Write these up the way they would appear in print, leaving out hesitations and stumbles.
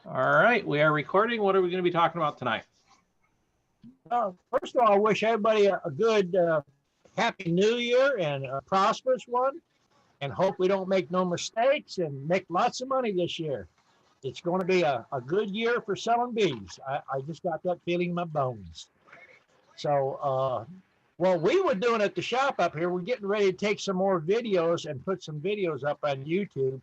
All right, we are recording. What are we going to be talking about tonight? First of all, I wish everybody a good, happy new year and a prosperous one, and hope we don't make no mistakes and make lots of money this year. It's going to be a good year for selling bees. I just got that feeling in my bones. So, what we were doing at the shop up here, we're getting ready to take some more videos and put some videos up on YouTube.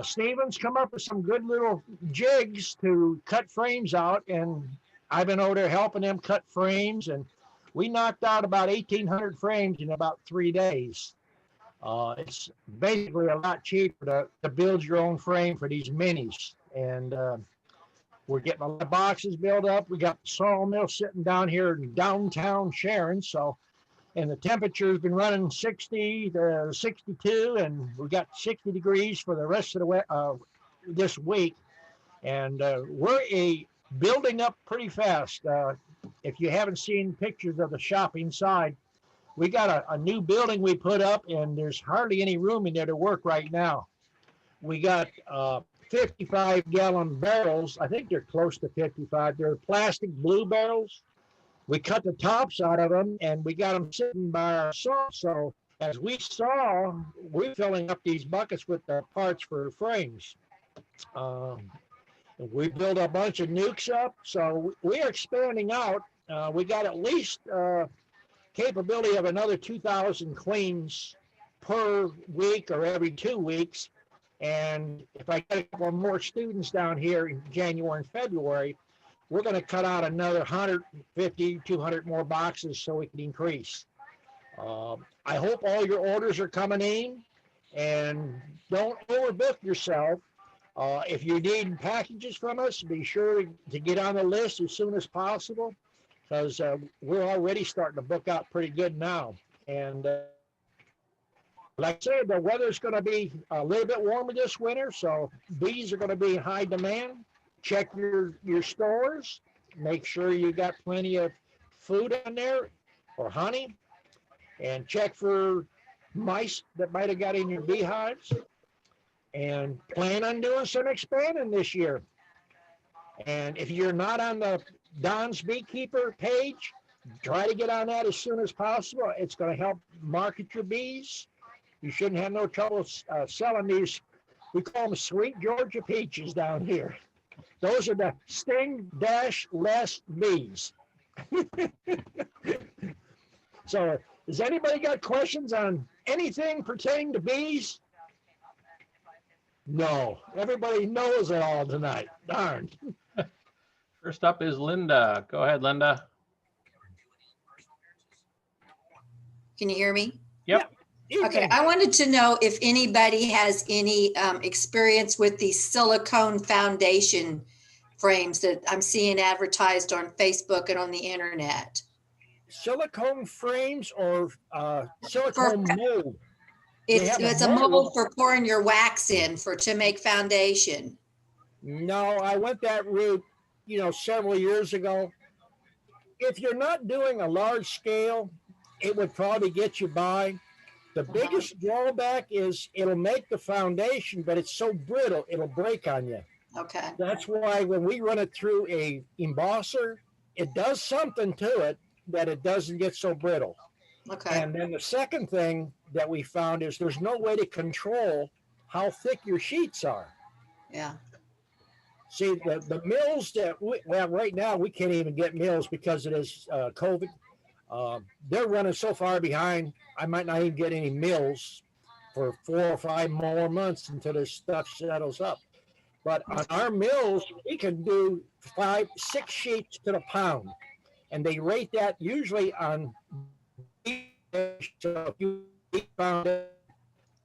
Steven's come up with some good little jigs to cut frames out, and I've been over there helping them cut frames, and we knocked out about 1,800 frames in about 3 days. It's basically a lot cheaper to build your own frame for these minis, and we're getting a lot of boxes built up. We got the sawmill sitting down here in downtown Sharon, and the temperature's been running 60 to 62, and we got 60 degrees for the rest of the this week, and we're building up pretty fast. If you haven't seen pictures of the shop inside, we got a new building we put up, and there's hardly any room in there to work right now. We got 55-gallon barrels. I think they're close to 55. They're plastic blue barrels. We cut the tops out of them, and we got them sitting by our saw. So as we saw, we're filling up these buckets with the parts for frames. We built a bunch of nukes up, so we're expanding out. We got at least capability of another 2,000 cleans per week or every 2 weeks. And if I get a couple more students down here in January and February, we're going to cut out another 150, 200 more boxes so we can increase. I hope all your orders are coming in, and don't overbook yourself. If you need packages from us, be sure to get on the list as soon as possible, because we're already starting to book out pretty good now. And like I said, the weather's going to be a little bit warmer this winter, so bees are going to be in high demand. Check your stores. Make sure you got plenty of food on there or honey, and check for mice that might have got in your beehives. And plan on doing some expanding this year. And if you're not on the Don's Beekeeper page, try to get on that as soon as possible. It's going to help market your bees. You shouldn't have no trouble selling these. We call them sweet Georgia peaches down here. Those are the sting-less bees. So, has anybody got questions on anything pertaining to bees? No, everybody knows it all tonight. Darn. First up is Linda. Go ahead, Linda. Can you hear me? Yep. Okay, I wanted to know if anybody has any experience with these silicone foundation frames that I'm seeing advertised on Facebook and on the internet. Silicone frames or silicone mold? It's a mold for pouring your wax in to make foundation. No, I went that route, several years ago. If you're not doing a large scale, it would probably get you by. The biggest drawback is it'll make the foundation, but it's so brittle, it'll break on you. Okay. That's why when we run it through a embosser, it does something to it that it doesn't get so brittle. Okay. And then the second thing that we found is there's no way to control how thick your sheets are. Yeah. See, the mills that right now we can't even get mills because it is COVID. They're running so far behind, I might not even get any mills for 4 or 5 more months until this stuff settles up. But on our mills, we can do 5, 6 sheets to the pound. And they rate that usually on, so if you found it,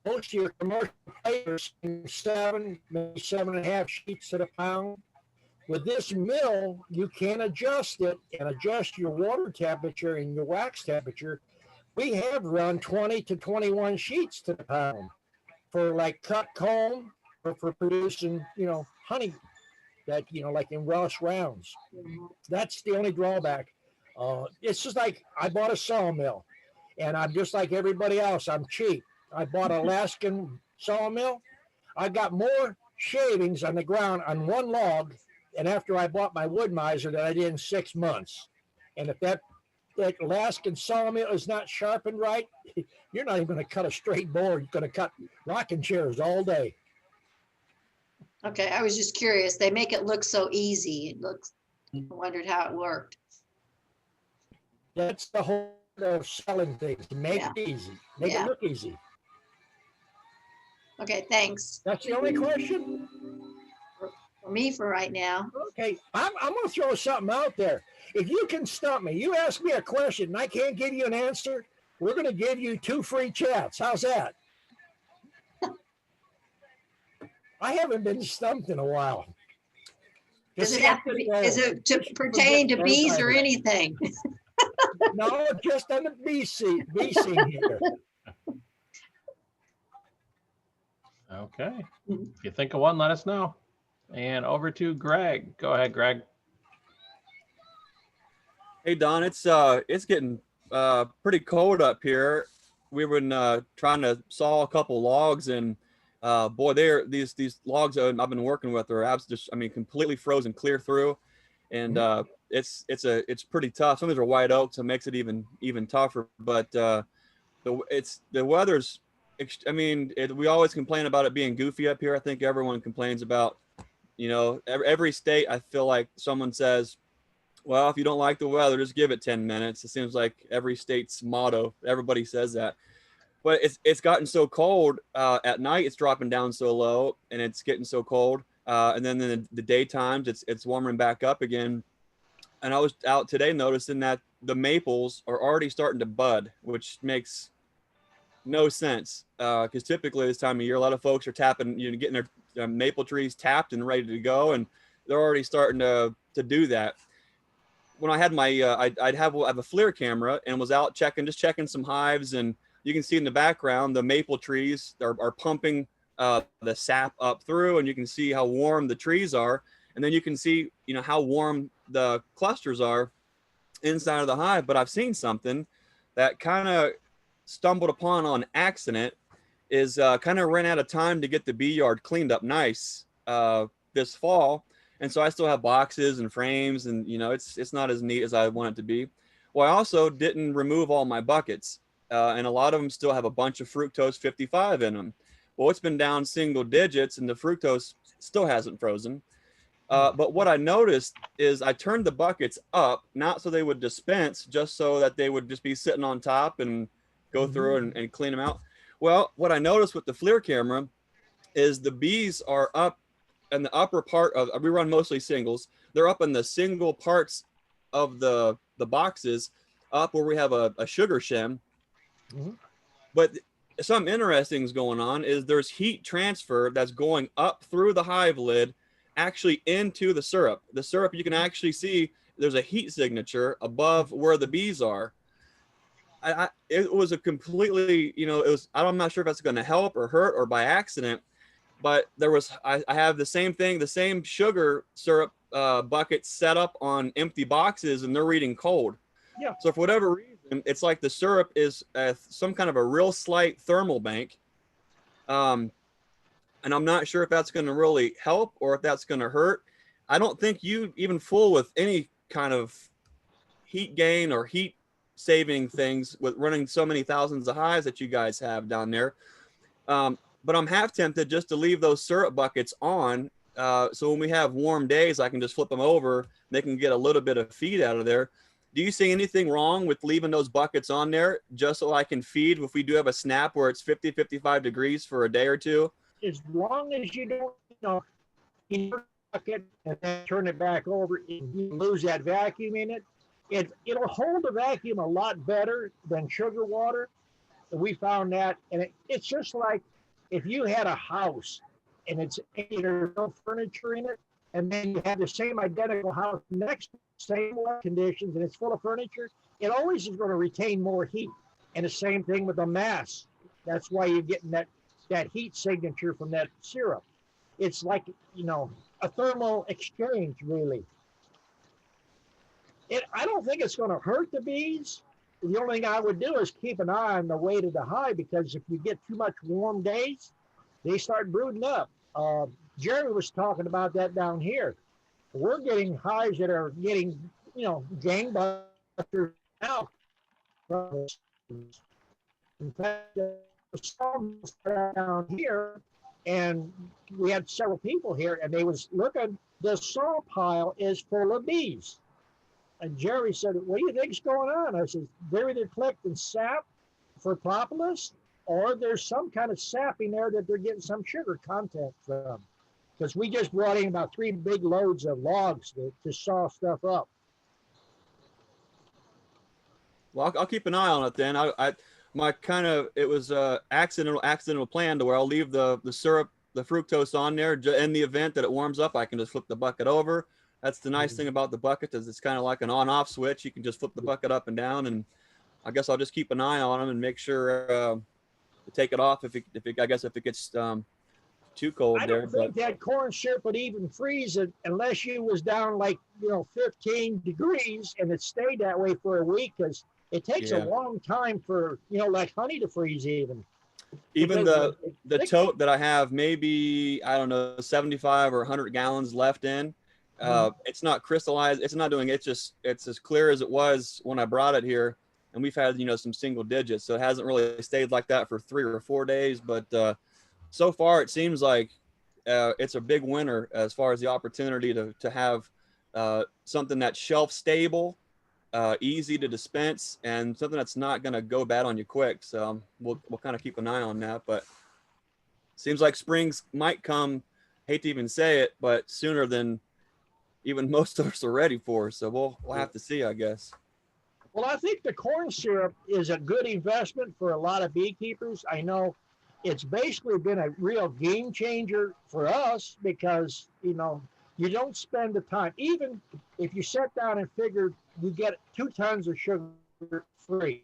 most of your commercial players 7, maybe 7.5 sheets to the pound. With this mill, you can adjust it and adjust your water temperature and your wax temperature. We have run 20 to 21 sheets to the pound for like cut comb or for producing, honey that, like in Ross rounds. That's the only drawback. It's just like I bought a sawmill, and I'm just like everybody else. I'm cheap. I bought an Alaskan sawmill. I got more shavings on the ground on one log. And after I bought my wood miser that I did in 6 months. And if that Alaskan sawmill is not sharpened right, you're not even going to cut a straight board. You're going to cut rocking chairs all day. Okay, I was just curious. They make it look so easy. I wondered how it worked. That's the whole of selling things, to make Yeah. it easy, make Yeah. it look easy. Okay, thanks. That's the only question. For me for right now. Okay, I'm going to throw something out there. If you can stump me, you ask me a question and I can't give you an answer, we're going to give you 2 free chats. How's that? I haven't been stumped in a while. Does Just it have to be, is it to pertain to bees or anything? No, just on the bee scene here. Okay. If you think of one, let us know. And over to Greg. Go ahead, Greg. Hey Don, it's getting pretty cold up here. We've been trying to saw a couple logs, and boy, these logs I've been working with are just, I mean, completely frozen clear through, and it's pretty tough. Some of these are white oak, so it makes it even tougher. But the weather's, I mean, we always complain about it being goofy up here. I think everyone complains about, you know, every state. I feel like someone says, well, if you don't like the weather, just give it 10 minutes. It seems like every state's motto. Everybody says that. But it's gotten so cold at night. It's dropping down so low, and it's getting so cold. And then in the daytimes, it's warming back up again. And I was out today noticing that the maples are already starting to bud, which makes no sense. Because typically this time of year, a lot of folks are tapping, you know, getting their maple trees tapped and ready to go, and they're already starting to do that. When I had my, I have a FLIR camera and was out checking some hives, and you can see in the background the maple trees are pumping the sap up through, and you can see how warm the trees are, and then you can see, you know, how warm the clusters are inside of the hive. But I've seen something that kind of stumbled upon on accident, is kind of ran out of time to get the bee yard cleaned up nice this fall. And so I still have boxes and frames, and, you know, it's not as neat as I want it to be. Well, I also didn't remove all my buckets, and a lot of them still have a bunch of fructose 55 in them. Well, it's been down single digits, and the fructose still hasn't frozen. But what I noticed is I turned the buckets up, not so they would dispense, just so that they would just be sitting on top and go through and clean them out. Well, what I noticed with the FLIR camera is the bees are up in the upper part of, we run mostly singles. They're up in the single parts of the boxes, up where we have a sugar shim. But something interesting is going on is there's heat transfer that's going up through the hive lid, actually into the syrup. The syrup, you can actually see there's a heat signature above where the bees are. It was a completely, you know, I'm not sure if that's going to help or hurt or by accident, but I have the same thing, the same sugar syrup bucket set up on empty boxes, and they're reading cold. Yeah. So for whatever reason, it's like the syrup is some kind of a real slight thermal bank. And I'm not sure if that's going to really help or if that's going to hurt. I don't think you even fool with any kind of heat gain or heat saving things with running so many thousands of hives that you guys have down there. But I'm half tempted just to leave those syrup buckets on. So when we have warm days, I can just flip them over. They can get a little bit of feed out of there. Do you see anything wrong with leaving those buckets on there just so I can feed if we do have a snap where it's 50, 55 degrees for a day or two? As long as you don't, you know, in your bucket and then turn it back over and you lose that vacuum in it, it'll hold the vacuum a lot better than sugar water. And we found that, and it's just like if you had a house and there's no furniture in it, and then you have the same identical house next to the same conditions and it's full of furniture, it always is going to retain more heat. And the same thing with the mass. That's why you're getting that heat signature from that syrup. It's like, you know, a thermal exchange, really. I don't think it's going to hurt the bees. The only thing I would do is keep an eye on the weight of the hive, because if you get too much warm days, they start brooding up. Jerry was talking about that down here. We're getting hives that are getting, gangbusters now. In fact, sawmills down here, and we had several people here, and they was looking. The saw pile is full of bees. And Jerry said, "What do you think's going on?" I said, "They're either collecting sap for propolis, or there's some kind of sap in there that they're getting some sugar content from." Because we just brought in about 3 big loads of logs to saw stuff up. Well, I'll keep an eye on it then. It was a accidental plan to where I'll leave the syrup, the fructose on there. In the event that it warms up, I can just flip the bucket over. That's the nice thing about the bucket, is it's kind of like an on-off switch. You can just flip the bucket up and down, and I guess I'll just keep an eye on them and make sure to take it off if it gets too cold I there. don't think that corn syrup would even freeze it unless you was down like 15 degrees and it stayed that way for a week, because it takes a long time for like honey to freeze even. Even the tote that I have, maybe, I don't know, 75 or 100 gallons left in. It's not crystallized. It's not doing it. It's as clear as it was when I brought it here. And we've had, some single digits. So it hasn't really stayed like that for 3 or 4 days. But so far, it seems like it's a big winner as far as the opportunity to have something that's shelf stable, easy to dispense, and something that's not going to go bad on you quick. So we'll kind of keep an eye on that. But seems like springs might come, hate to even say it, but sooner than even most of us are ready for. So we'll have to see, I guess. Well, I think the corn syrup is a good investment for a lot of beekeepers. I know it's basically been a real game changer for us, because you don't spend the time. Even if you sat down and figured you get 2 tons of sugar free,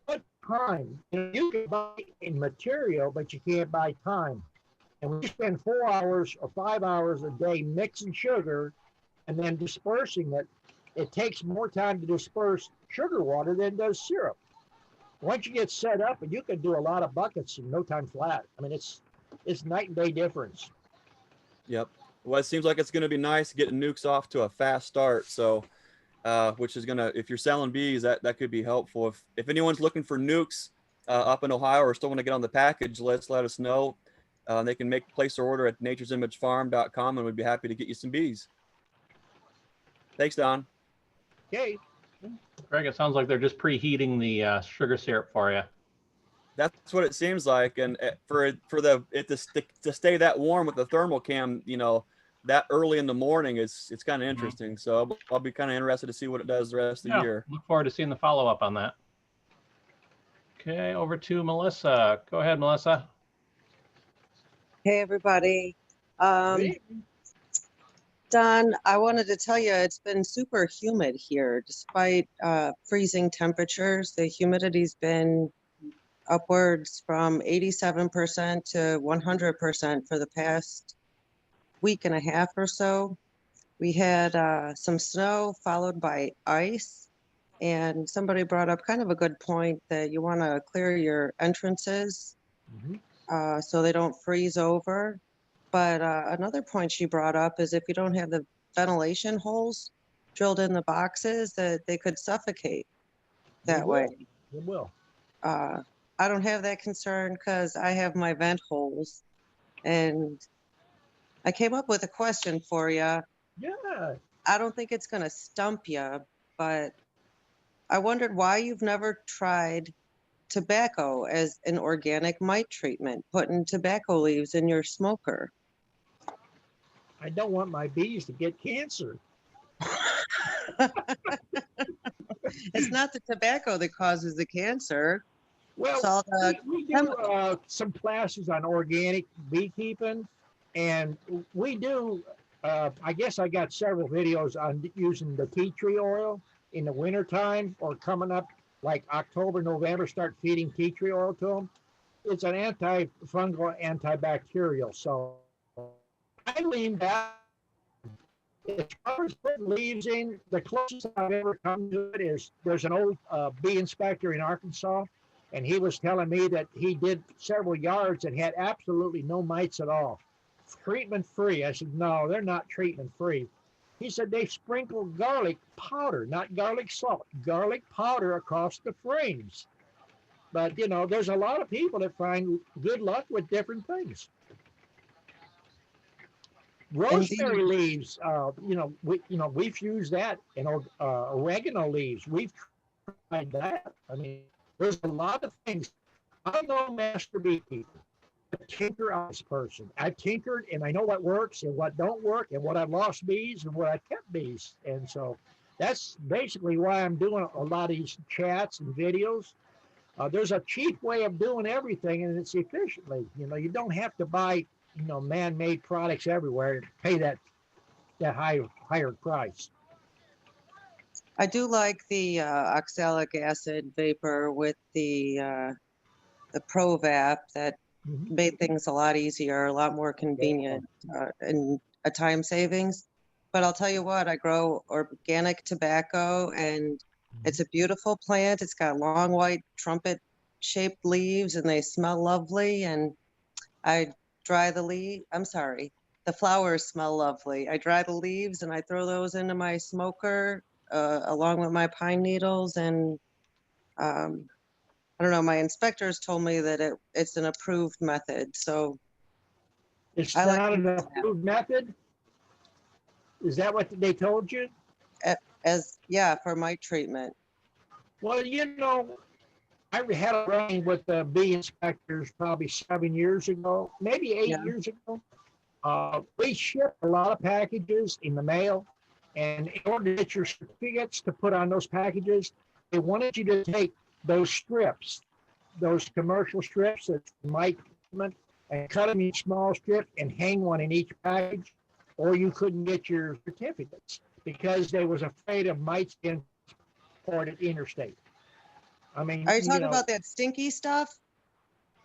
what time? You can buy in material, but you can't buy time. And when you spend 4 hours or 5 hours a day mixing sugar and then dispersing it, it takes more time to disperse sugar water than does syrup. Once you get set up, and you can do a lot of buckets in no time flat. I mean, it's night and day difference. Yep. Well, it seems like it's going to be nice getting nukes off to a fast start. So, which is going to, if you're selling bees, that could be helpful. If anyone's looking for nukes up in Ohio or still want to get on the package, let us know. They can place their order at naturesimagefarm.com, and we'd be happy to get you some bees. Thanks, Don. Okay. Greg, it sounds like they're just preheating the sugar syrup for you. That's what it seems like, and for it to stay that warm with the thermal cam, that early in the morning, it's kind of interesting. So I'll be kind of interested to see what it does the rest of the year. Look forward to seeing the follow-up on that. Okay, over to Melissa. Go ahead, Melissa. Hey, everybody. Don, I wanted to tell you, it's been super humid here. Despite freezing temperatures, the humidity's been upwards from 87% to 100% for the past week and a half or so. We had some snow followed by ice, and somebody brought up kind of a good point that you want to clear your entrances so they don't freeze over. But another point she brought up is if you don't have the ventilation holes drilled in the boxes, that they could suffocate that way. It will. I don't have that concern because I have my vent holes. And I came up with a question for you. Yeah. I don't think it's going to stump you, but I wondered why you've never tried tobacco as an organic mite treatment, putting tobacco leaves in your smoker. I don't want my bees to get cancer. It's not the tobacco that causes the cancer. Well, we do some classes on organic beekeeping, and we do, I guess I got several videos on using the tea tree oil in the wintertime, or coming up like October, November, start feeding tea tree oil to them. It's an antifungal, antibacterial. So I lean back. As far as putting leaves in, the closest I've ever come to it is there's an old bee inspector in Arkansas, and he was telling me that he did several yards and had absolutely no mites at all. treatment free. I said, no, they're not treatment free. He said they sprinkle garlic powder, not garlic salt, garlic powder across the frames. But you know, there's a lot of people that find good luck with different things. Rosemary Indeed. leaves, we've used that. Oregano leaves, we've tried that. I mean, there's a lot of things. I'm no master beekeeper, a tinker honest person. I've tinkered and I know what works and what don't work and what I've lost bees and what I've kept bees. And so that's basically why I'm doing a lot of these chats and videos. There's a cheap way of doing everything, and it's efficiently. You know, you don't have to buy, man-made products everywhere and pay that higher price. I do like the oxalic acid vapor with the Provap that Mhm. made things a lot easier, a lot more convenient, and a time savings. But I'll tell you what, I grow organic tobacco and it's a beautiful plant. It's got long white trumpet shaped leaves and they smell lovely. And I dry the flowers smell lovely. I dry the leaves and I throw those into my smoker along with my pine needles. And um, I don't know, my inspectors told me that it's an approved method. So It's I like not an using that approved method. Is that what they told you? yeah, for mite treatment. Well, I had a run with the bee inspectors probably 7 years ago, maybe eight Yeah. years ago. We shipped a lot of packages in the mail, and in order to get your certificates to put on those packages, they wanted you to take those strips, those commercial strips that might and cut them in small strips and hang one in each package, or you couldn't get your certificates because they was afraid of mites being transported interstate. I mean, Are you talking about that stinky stuff?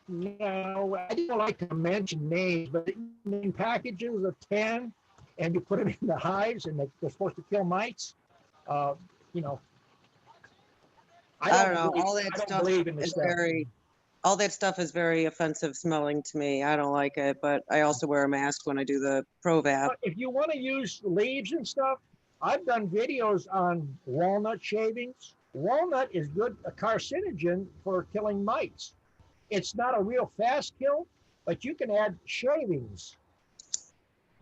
no, I don't like to mention names, but in packages of 10, and you put them in the hives, and they're supposed to kill mites. Uh, you know, I don't know. All that I don't stuff believe in this is stuff. all that stuff is very offensive smelling to me. I don't like it, but I also wear a mask when I do the Provap. But if you want to use leaves and stuff, I've done videos on walnut shavings. Walnut is good, a carcinogen for killing mites. It's not a real fast kill, but you can add shavings,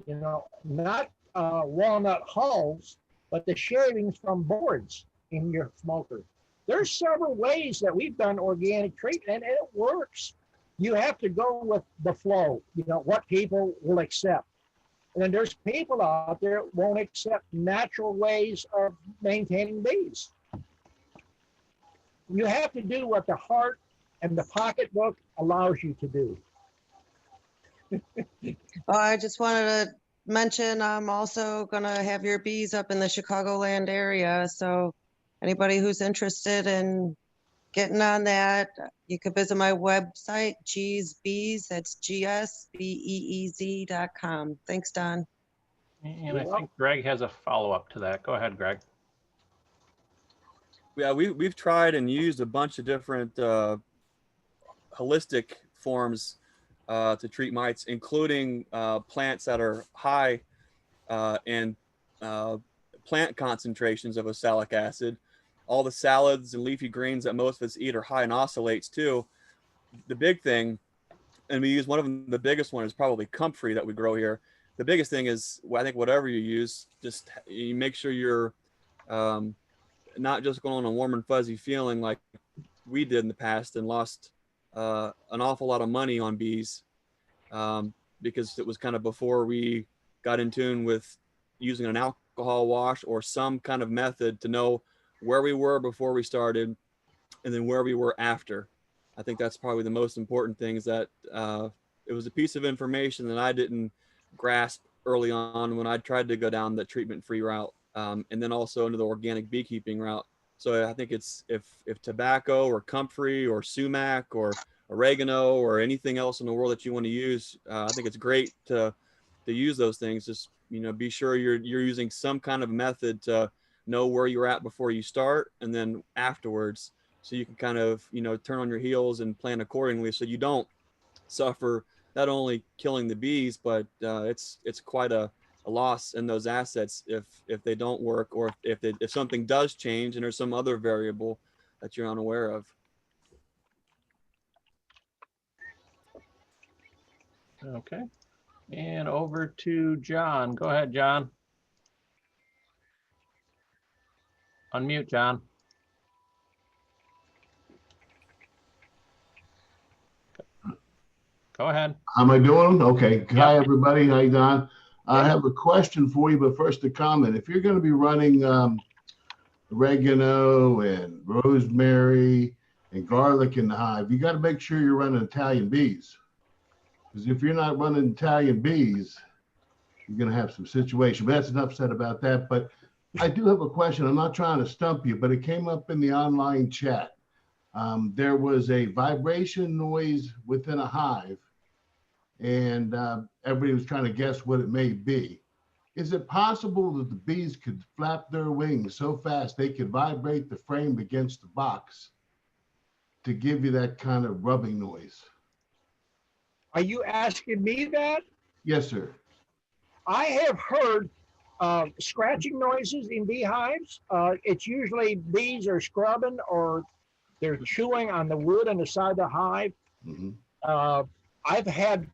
not walnut hulls, but the shavings from boards in your smoker. There's several ways that we've done organic treatment, and it works. You have to go with the flow, what people will accept. And then there's people out there that won't accept natural ways of maintaining bees. You have to do what the heart and the pocketbook allows you to do. I just wanted to mention I'm also going to have your bees up in the Chicagoland area. So anybody who's interested in getting on that, you could visit my website, G's Bees. That's GSBEEZ.com. Thanks, Don. And I think Greg has a follow-up to that. Go ahead, Greg. Yeah, we've tried and used a bunch of different holistic forms to treat mites, including plants that are high in plant concentrations of oxalic acid. All the salads and leafy greens that most of us eat are high in oxalates too. The big thing, and we use one of them, the biggest one is probably comfrey that we grow here. The biggest thing is, I think whatever you use, just you make sure you're not just going on a warm and fuzzy feeling like we did in the past and lost an awful lot of money on bees because it was kind of before we got in tune with using an alcohol wash or some kind of method to know where we were before we started and then where we were after. I think that's probably the most important thing, is that it was a piece of information that I didn't grasp early on when I tried to go down the treatment-free route, and then also into the organic beekeeping route. So I think it's if tobacco or comfrey or sumac or oregano or anything else in the world that you want to use, I think it's great to use those things. Just be sure you're using some kind of method to know where you're at before you start, and then afterwards, so you can kind of turn on your heels and plan accordingly, so you don't suffer not only killing the bees, but it's quite a loss in those assets if they don't work, or if something does change and there's some other variable that you're unaware of. Okay. And over to John. Go ahead, John. Unmute, John. Go ahead. How am I doing? Okay. Hi, Yep. everybody. How you doing? I have a question for you, but first a comment. If you're going to be running oregano and rosemary and garlic in the hive, you got to make sure you're running Italian bees. Because if you're not running Italian bees, you're going to have some situation. But that's enough said about that. But I do have a question. I'm not trying to stump you, but it came up in the online chat. There was a vibration noise within a hive, and everybody was trying to guess what it may be. Is it possible that the bees could flap their wings so fast they could vibrate the frame against the box to give you that kind of rubbing noise? Are you asking me that? Yes, sir. I have heard scratching noises in beehives. It's usually bees are scrubbing or they're chewing on the wood on the side of the hive. Mm-hmm. I've had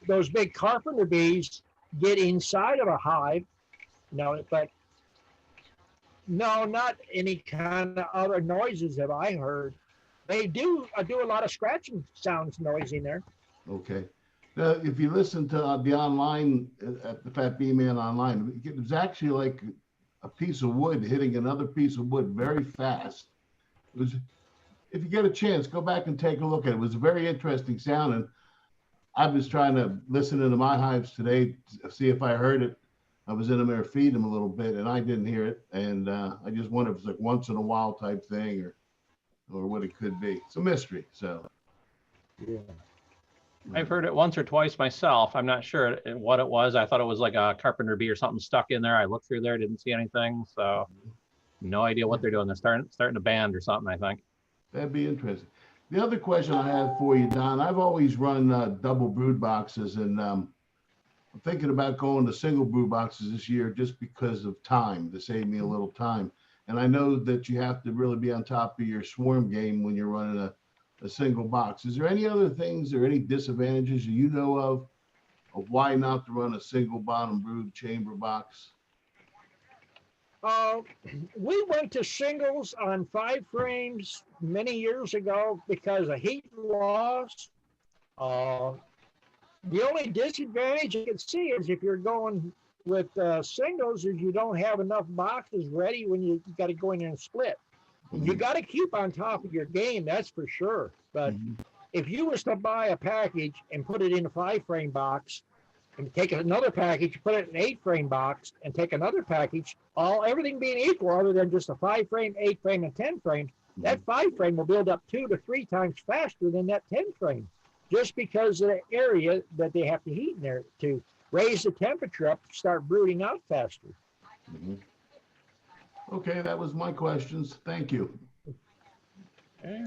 those big carpenter bees get inside of a hive. No, but no, not any kind of other noises that I heard. They do a lot of scratching sounds noise in there. Okay. Now, if you listen to the online, at the Fat Bee Man online, it was actually like a piece of wood hitting another piece of wood very fast. It was, if you get a chance, go back and take a look at it. It was a very interesting sound. And I was trying to listen into my hives today to see if I heard it. I was in them there feeding them a little bit, and I didn't hear it. And I just wonder if it's like once in a while type thing or what it could be. It's a mystery. So. Yeah. I've heard it once or twice myself. I'm not sure what it was. I thought it was like a carpenter bee or something stuck in there. I looked through there, didn't see anything. So no idea what they're doing. They're starting to band or something, I think. That'd be interesting. The other question I have for you, Don, I've always run double brood boxes, and I'm thinking about going to single brood boxes this year just because of time, to save me a little time. And I know that you have to really be on top of your swarm game when you're running a single box. Is there any other things or any disadvantages you know of why not to run a single bottom brood chamber box? We went to singles on 5 frames many years ago because of heat loss. The only disadvantage you can see is if you're going with singles is you don't have enough boxes ready when you got to go in there and split. You got to keep on top of your game, that's for sure. But if you was to buy a package and put it in a 5-frame box, and take another package, put it in an 8-frame box, and take another package, everything being equal, other than just a 5-frame, 8-frame, and 10-frame, that 5-frame will build up 2 to 3 times faster than that 10-frame, just because of the area that they have to heat in there to raise the temperature up to start brooding out faster. Okay, that was my questions. Thank you. Okay.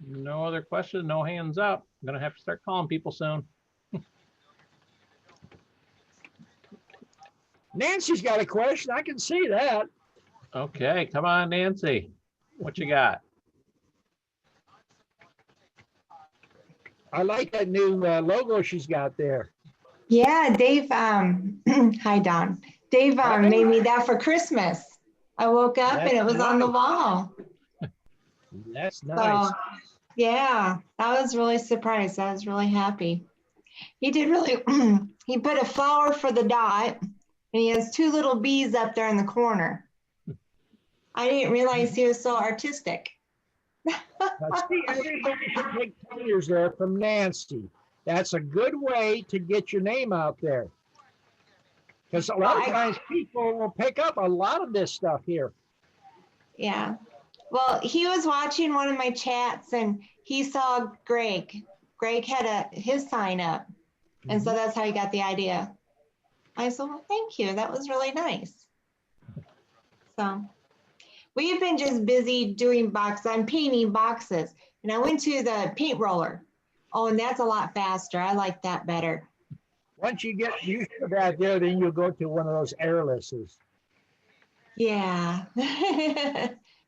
No other questions, no hands up. I'm going to have to start calling people soon. Nancy's got a question. I can see that. Okay, come on, Nancy. What you got? I like that new logo she's got there. Yeah, Dave, hi Don. Dave made me that for Christmas. I woke up and it was on the wall. That's nice. So, yeah, I was really surprised. I was really happy. He did really, he put a flower for the dot and he has 2 little bees up there in the corner. I didn't realize he was so artistic. See, everybody should take pictures there from Nancy. That's a good way to get your name out there. Because a lot of times people will pick up a lot of this stuff here. Yeah. Well, he was watching one of my chats and he saw Greg. Greg had his sign up. And so that's how he got the idea. I said, well, thank you. That was really nice. So we've been just busy doing boxes. I'm painting boxes. And I went to the paint roller Oh, and that's a lot faster. I like that better. Once you get used to that there, then you'll go to one of those airlesses. Yeah.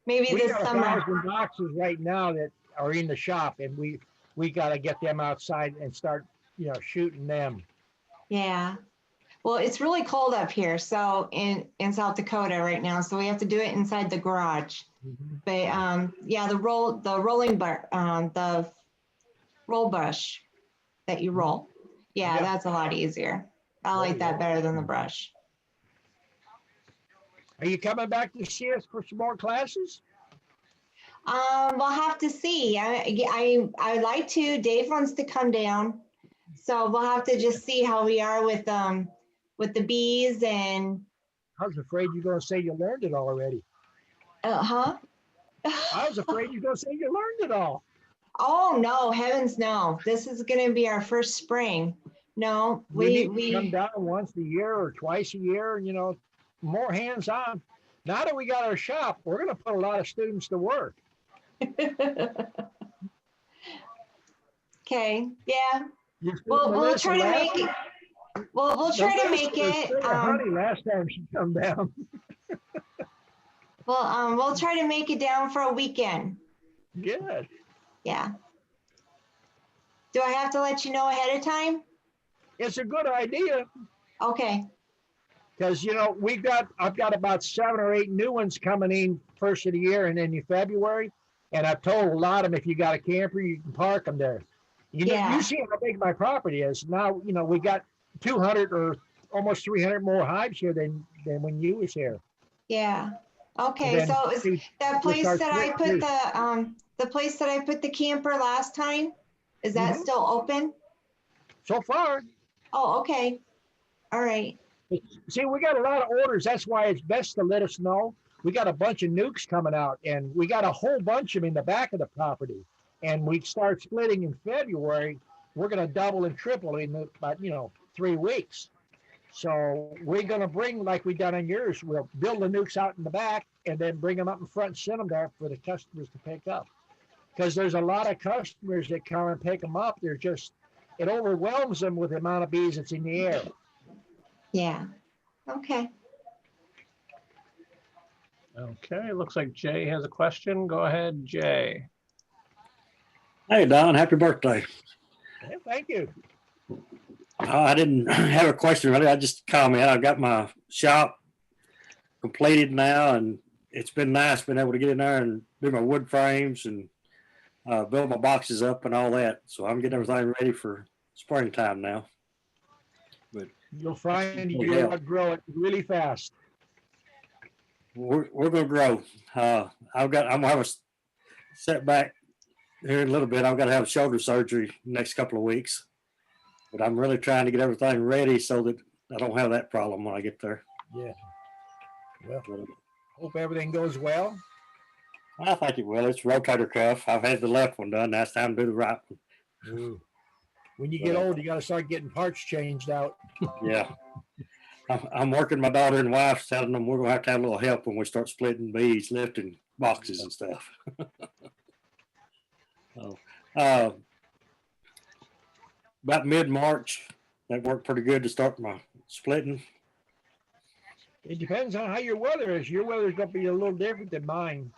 Maybe We this got summer. 1,000 boxes right now that are in the shop, and we got to get them outside and start, shooting them. Yeah. Well, it's really cold up here, so in South Dakota right now, so we have to do it inside the garage. But yeah, the roll brush that you roll. Yeah, Yep. that's a lot easier. I like that better than the brush. Are you coming back to see us for some more classes? We'll have to see. I'd like to. Dave wants to come down, so we'll have to just see how we are with the bees and. I was afraid you're going to say you learned it already. Huh? I was afraid you're going to say you learned it all. Oh no, heavens no! This is going to be our first spring. No, We come down once a year or twice a year, and more hands on. Now that we got our shop, we're going to put a lot of students to work. Okay, yeah. Well, We'll try to make it. We'll try to make it. Honey, last time she come down. We'll try to make it down for a weekend. Good. Yeah. Do I have to let you know ahead of time? It's a good idea Okay. because I've got about 7 or 8 new ones coming in first of the year and then in February, and I've told a lot of them if you got a camper, you can park them there. You see how big my property is now. We got 200 or almost 300 more hives here than when you was here. Yeah. Okay. So is that place that I put the place that I put the camper last time, is that still open? So far. Oh, okay. All right. See, we got a lot of orders. That's why it's best to let us know. We got a bunch of nukes coming out, and we got a whole bunch of them in the back of the property. And we start splitting in February. We're going to double and triple in about 3 weeks. So we're going to bring, like we done on yours, we'll build the nukes out in the back and then bring them up in front and send them there for the customers to pick up. Because there's a lot of customers that come and pick them up. It overwhelms them with the amount of bees that's in the air. Yeah. Okay. Okay, looks like Jay has a question. Go ahead, Jay. Hey, Don, happy birthday. Yeah, thank you. I didn't have a question really. I just comment. I've got my shop completed now, and it's been nice being able to get in there and do my wood frames and build my boxes up and all that. So I'm getting everything ready for springtime now. But you'll find you'll outgrow it really fast. We're going to grow. I'm going to have a setback here in a little bit. I've got to have shoulder surgery next couple of weeks. But I'm really trying to get everything ready so that I don't have that problem when I get there. Yeah. Well, hope everything goes well. I think it will. It's rotator cuff. I've had the left one done. Now it's time to do the right one. Ooh. When you get old, you got to start getting parts changed out. Yeah. I'm working my daughter and wife, telling them we're going to have a little help when we start splitting bees, lifting boxes and stuff. So, about mid-March, that worked pretty good to start my splitting. It depends on how your weather is. Your weather's going to be a little different than mine.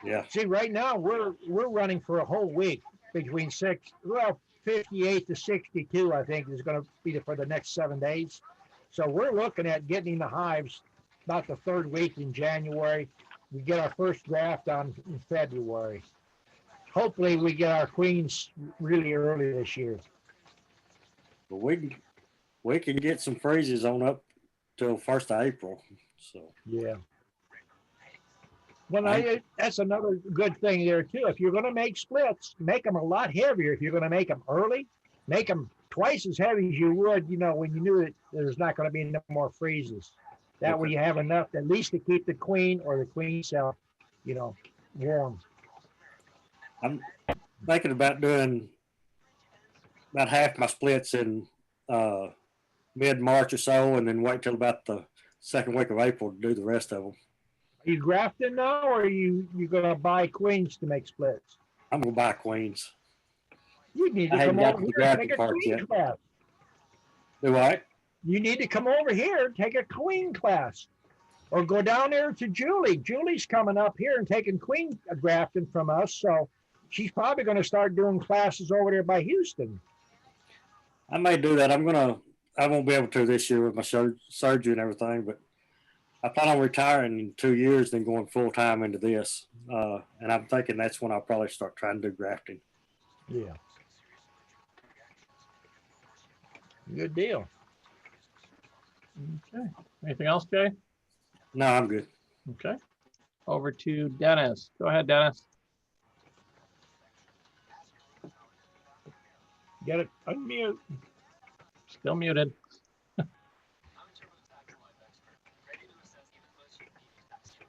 Yeah. See, right now we're running for a whole week between 58 to 62, I think, is going to be for the next 7 days. So we're looking at getting the hives about the 3rd week in January. We get our first draft on in February. Hopefully we get our queens really early this year. But we can get some freezes on up till 1st of April. So yeah. Well, that's another good thing there too. If you're going to make splits, make them a lot heavier. If you're going to make them early, make them twice as heavy as you would, when you knew that there's not going to be no more freezes. That way you have enough at least to keep the queen or the queen cell, warm. I'm thinking about doing about half my splits in mid-March or so, and then wait till about the 2nd week of April to do the rest of them. Are you grafting now, or are you going to buy queens to make splits? I'm going to buy queens. You need I to hadn't come got over to the here and grafting take a part queen yet. class. Do I? You need to come over here and take a queen class. Or go down there to Julie. Julie's coming up here and taking queen grafting from us. So she's probably going to start doing classes over there by Houston. I may do that. I won't be able to this year with my surgery and everything, but I plan on retiring in 2 years, then going full time into this. And I'm thinking that's when I'll probably start trying to do grafting. Yeah. Good deal. Okay. Anything else, Jay? No, I'm good. Okay. Over to Dennis. Go ahead, Dennis. Get it unmute. Still muted. All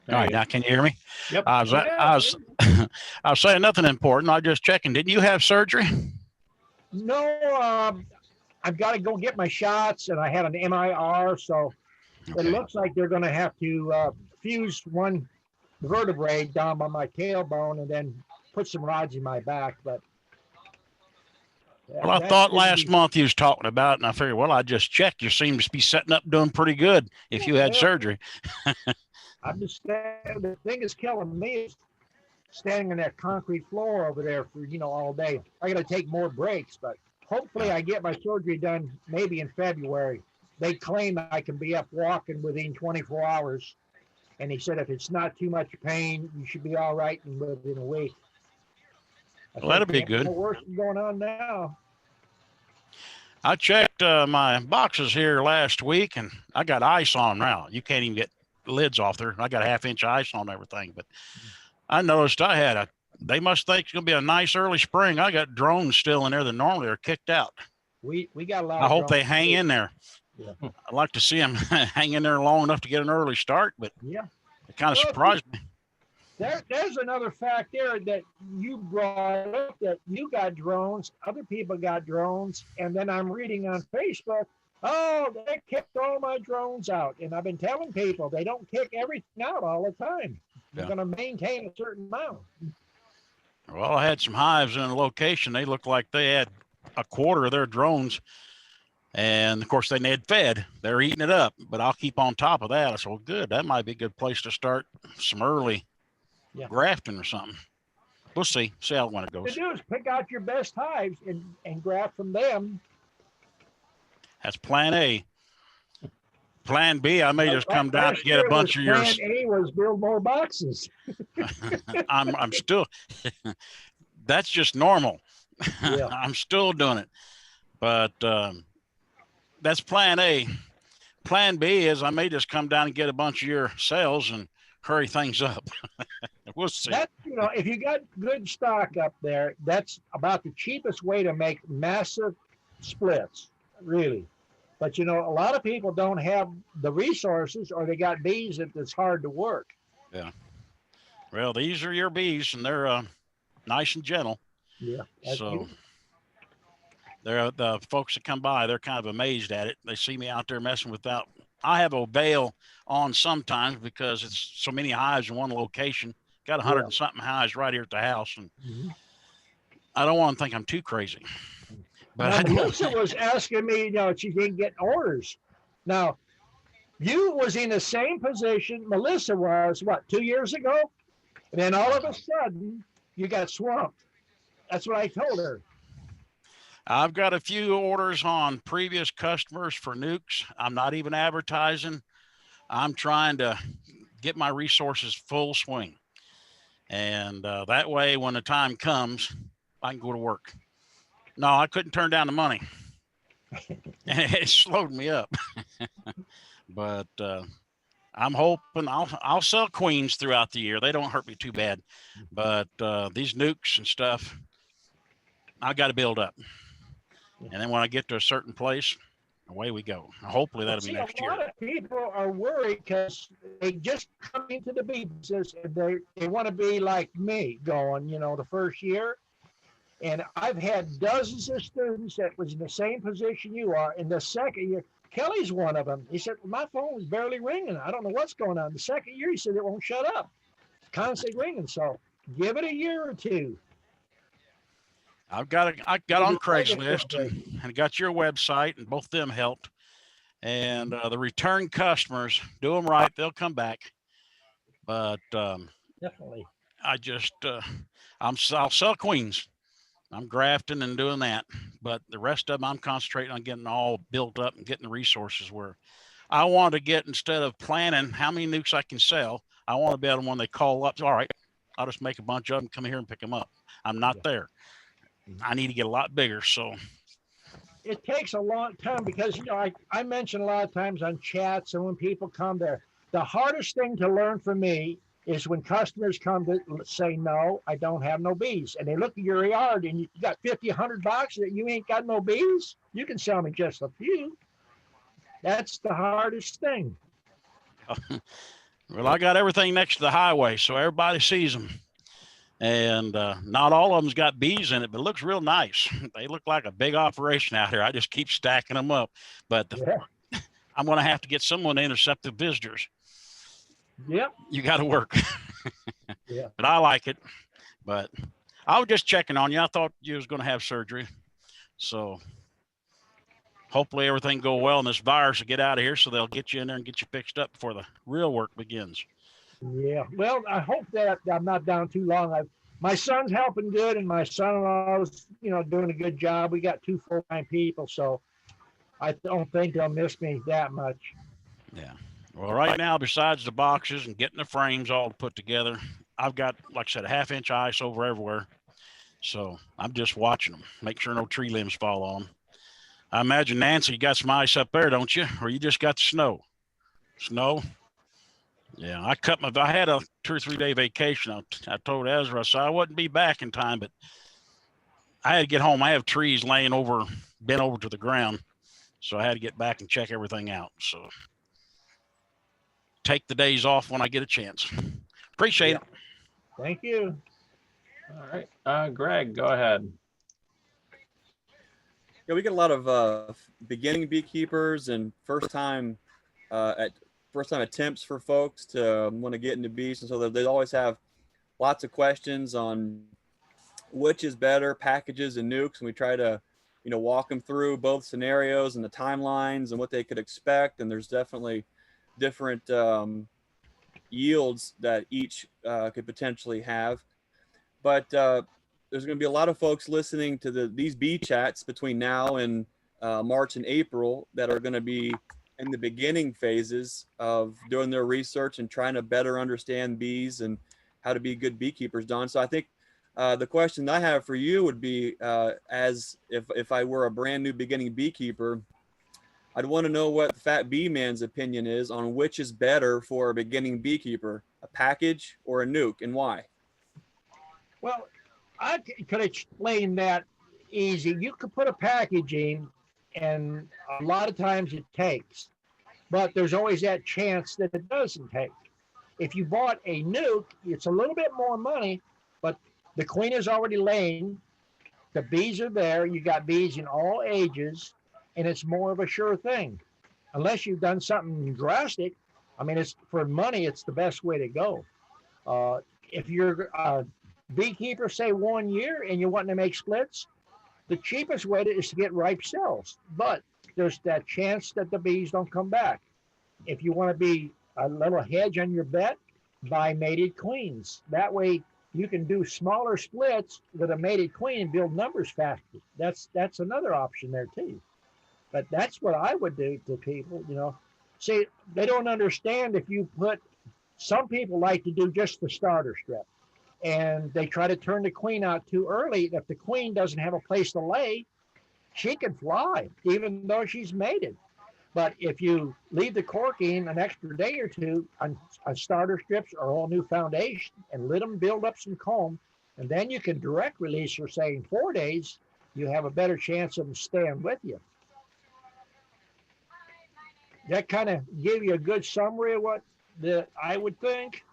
right, now can you hear me? Yep. I was I was saying nothing important. I was just checking. Didn't you have surgery? No, I've got to go get my shots, and I had an MIR, so it looks like they're going to have to fuse one vertebrae down by my tailbone and then put some rods in my back. But Well, I thought last month you was talking about it, and I figured, well, I just checked. You seem to be setting up doing pretty good if you had surgery. I'm just the thing is killing me is standing on that concrete floor over there for all day. I got to take more breaks, but hopefully I get my surgery done maybe in February. They claim I can be up walking within 24 hours. And he said, if it's not too much pain, you should be all right within a week. Well, that'll be good. No worse is going on now. I checked my boxes here last week, and I got ice on them now. You can't even get lids off there. I got a 1/2 inch ice on everything. But I noticed they must think it's going to be a nice early spring. I got drones still in there that normally are kicked out. We got a lot. I hope they hang in there. Yeah. I'd like to see them hang in there long enough to get an early start, but yeah, it kind of surprised me. There's another fact there that you brought up, that you got drones, other people got drones, and then I'm reading on Facebook, oh, they kicked all my drones out. And I've been telling people they don't kick everything out all the time. They're going to maintain a certain amount. Well, I had some hives in a location. They looked like they had a quarter of their drones. And of course, they need fed. They're eating it up, but I'll keep on top of that. I said, well, good. That might be a good place to start some early grafting or something. We'll see how when it goes. What to do is pick out your best hives and graft from them. That's plan A. Plan B, I may just come down and get a bunch of yours. Plan A was build more boxes. I'm still, that's just normal. Yeah. I'm still doing it. But that's plan A. Plan B is I may just come down and get a bunch of your cells and hurry things up. We'll see. If you got good stock up there, that's about the cheapest way to make massive splits, really. But a lot of people don't have the resources, or they got bees that it's hard to work. Yeah. Well, these are your bees, and they're nice and gentle. Yeah. So they're the folks that come by, they're kind of amazed at it. They see me out there messing without. I have a veil on sometimes because it's so many hives in one location. Got 100 and something hives right here at the house, and I don't want to think I'm too crazy. But Melissa was asking me, she didn't get orders. Now, you was in the same position Melissa was, 2 years ago? And then all of a sudden, you got swamped. That's what I told her. I've got a few orders on previous customers for nukes. I'm not even advertising. I'm trying to get my resources full swing. And that way, when the time comes, I can go to work. No, I couldn't turn down the money. And it slowed me up. But I'm hoping I'll sell queens throughout the year. They don't hurt me too bad. But these nukes and stuff, I got to build up. And then when I get to a certain place, away we go. Hopefully that'll be next year. A lot of people are worried because they just come into the bee business and they want to be like me going, the first year. And I've had dozens of students that was in the same position you are. In the second year, Kelly's one of them. He said, my phone was barely ringing. I don't know what's going on. The second year, he said, it won't shut up. It's constantly ringing. So give it a year or two. I got on Craigslist and got your website, and both of them helped. And the return customers, do them right, they'll come back. But Definitely. I'll sell queens. I'm grafting and doing that, but the rest of them, I'm concentrating on getting all built up and getting the resources where I want to get, instead of planning how many nukes I can sell, I want to be able to, when they call up, all right, I'll just make a bunch of them, come here and pick them up. I'm not there. I need to get a lot bigger. So it takes a long time because, you know, I mentioned a lot of times on chats and when people come there, the hardest thing to learn for me is when customers come to say, no, I don't have no bees. And they look at your yard and you got 50, 100 boxes that you ain't got no bees. You can sell me just a few. That's the hardest thing. Well, I got everything next to the highway, so everybody sees them. And not all of them's got bees in it, but it looks real nice. They look like a big operation out here. I just keep stacking them up. But I'm going to have to get someone to intercept the visitors. Yep. You got to work. Yeah. But I like it. But I was just checking on you. I thought you was going to have surgery. So hopefully everything go well and this virus will get out of here so they'll get you in there and get you fixed up before the real work begins. Yeah. Well, I hope that I'm not down too long. My son's helping good and my son-in-law is, you know, doing a good job. We got 2 full-time people, so I don't think they'll miss me that much. Yeah. Well, right now, besides the boxes and getting the frames all put together, I've got, like I said, a 1/2-inch ice over everywhere. So I'm just watching them, make sure no tree limbs fall on them. I imagine, Nancy, you got some ice up there, don't you? Or you just got the snow? Snow? Yeah, I had a 2 or 3 day vacation. I told Ezra, so I wouldn't be back in time, but I had to get home. I have trees bent over to the ground. So I had to get back and check everything out. So take the days off when I get a chance. Appreciate it. Thank you. All right. Greg, go ahead. Yeah, we get a lot of beginning beekeepers and first time attempts for folks to want to get into bees, and so they always have lots of questions on which is better, packages and nukes, and we try to, you know, walk them through both scenarios and the timelines and what they could expect. And there's definitely different yields that each could potentially have. But there's going to be a lot of folks listening to these bee chats between now and March and April that are going to be in the beginning phases of doing their research and trying to better understand bees and how to be good beekeepers, Don. So I think the question I have for you would be, as if I were a brand new beginning beekeeper, I'd want to know what Fat Bee Man's opinion is on which is better for a beginning beekeeper, a package or a nuke, and why. Well, I could explain that easy. You could put a package in, and a lot of times it takes, but there's always that chance that it doesn't take. If you bought a nuke, it's a little bit more money, but the queen is already laying, the bees are there, you got bees in all ages, and it's more of a sure thing. Unless you've done something drastic, I mean, it's for money, it's the best way to go. If you're a beekeeper, say 1 year, and you want to make splits, the cheapest way is to get ripe cells, but there's that chance that the bees don't come back. If you want to be a little hedge on your bet, buy mated queens. That way you can do smaller splits with a mated queen and build numbers faster. That's another option there too. But that's what I would do to people, you know. See, they don't understand if you put, some people like to do just the starter strip. And they try to turn the queen out too early. If the queen doesn't have a place to lay, she can fly, even though she's mated. But if you leave the corking an extra day or two on starter strips or all new foundation and let them build up some comb, and then you can direct release her, say in 4 days, you have a better chance of them staying with you. That kind of give you a good summary of what I would think.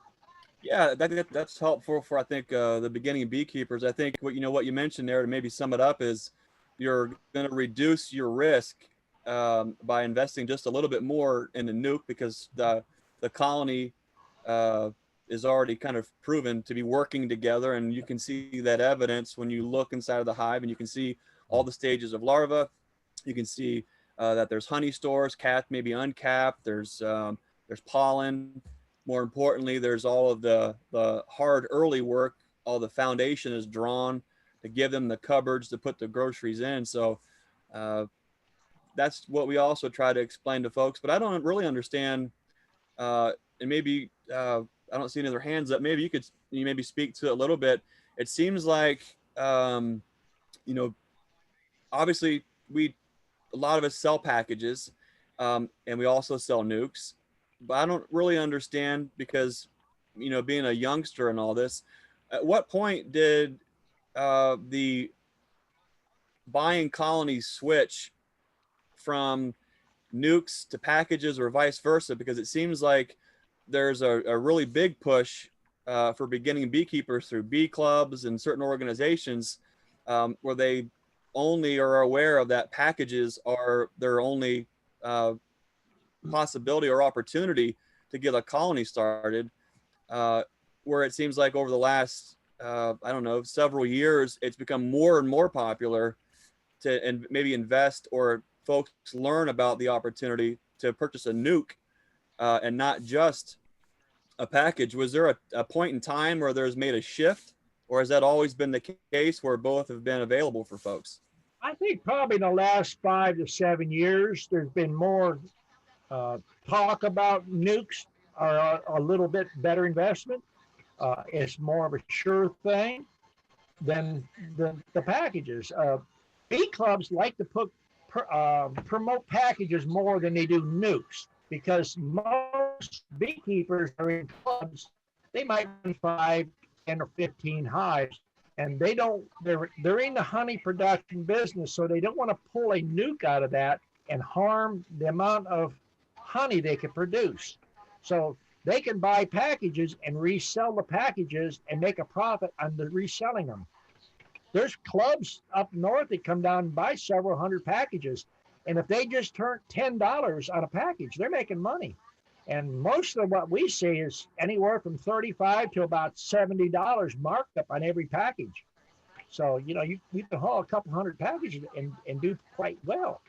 Yeah, that's helpful for, I think, the beginning beekeepers. I think what you mentioned there, to maybe sum it up, is you're going to reduce your risk by investing just a little bit more in the nuke, because the colony is already kind of proven to be working together. And you can see that evidence when you look inside of the hive, and you can see all the stages of larva. You can see that there's honey stores, capped, maybe uncapped. There's pollen. More importantly, there's all of the hard early work. All the foundation is drawn to give them the cupboards to put the groceries in. So that's what we also try to explain to folks. But I don't really understand, and maybe I don't see any other hands up. Maybe you maybe speak to it a little bit. It seems like, obviously a lot of us sell packages, and we also sell nukes, but I don't really understand because, being a youngster and all this, at what point did the buying colonies switch from nukes to packages or vice versa? Because it seems like there's a really big push for beginning beekeepers through bee clubs and certain organizations where they only are aware of that packages are their only possibility or opportunity to get a colony started, where it seems like over the last, several years, it's become more and more popular to maybe invest or folks learn about the opportunity to purchase a nuke and not just a package. Was there a point in time where there's made a shift, or has that always been the case where both have been available for folks? I think probably in the last 5 to 7 years, there's been more talk about nukes are a little bit better investment. It's more of a sure thing than the packages. Bee clubs like to promote packages more than they do nukes, because most beekeepers are in clubs. They might run 5, 10, or 15 hives, and they're in the honey production business, so they don't want to pull a nuke out of that and harm the amount of honey they can produce. So they can buy packages and resell the packages and make a profit on the reselling them. There's clubs up north that come down and buy several hundred packages. And if they just turn $10 on a package, they're making money. And most of what we see is anywhere from $35 to about $70 marked up on every package. So, you can haul a couple hundred packages and do quite well.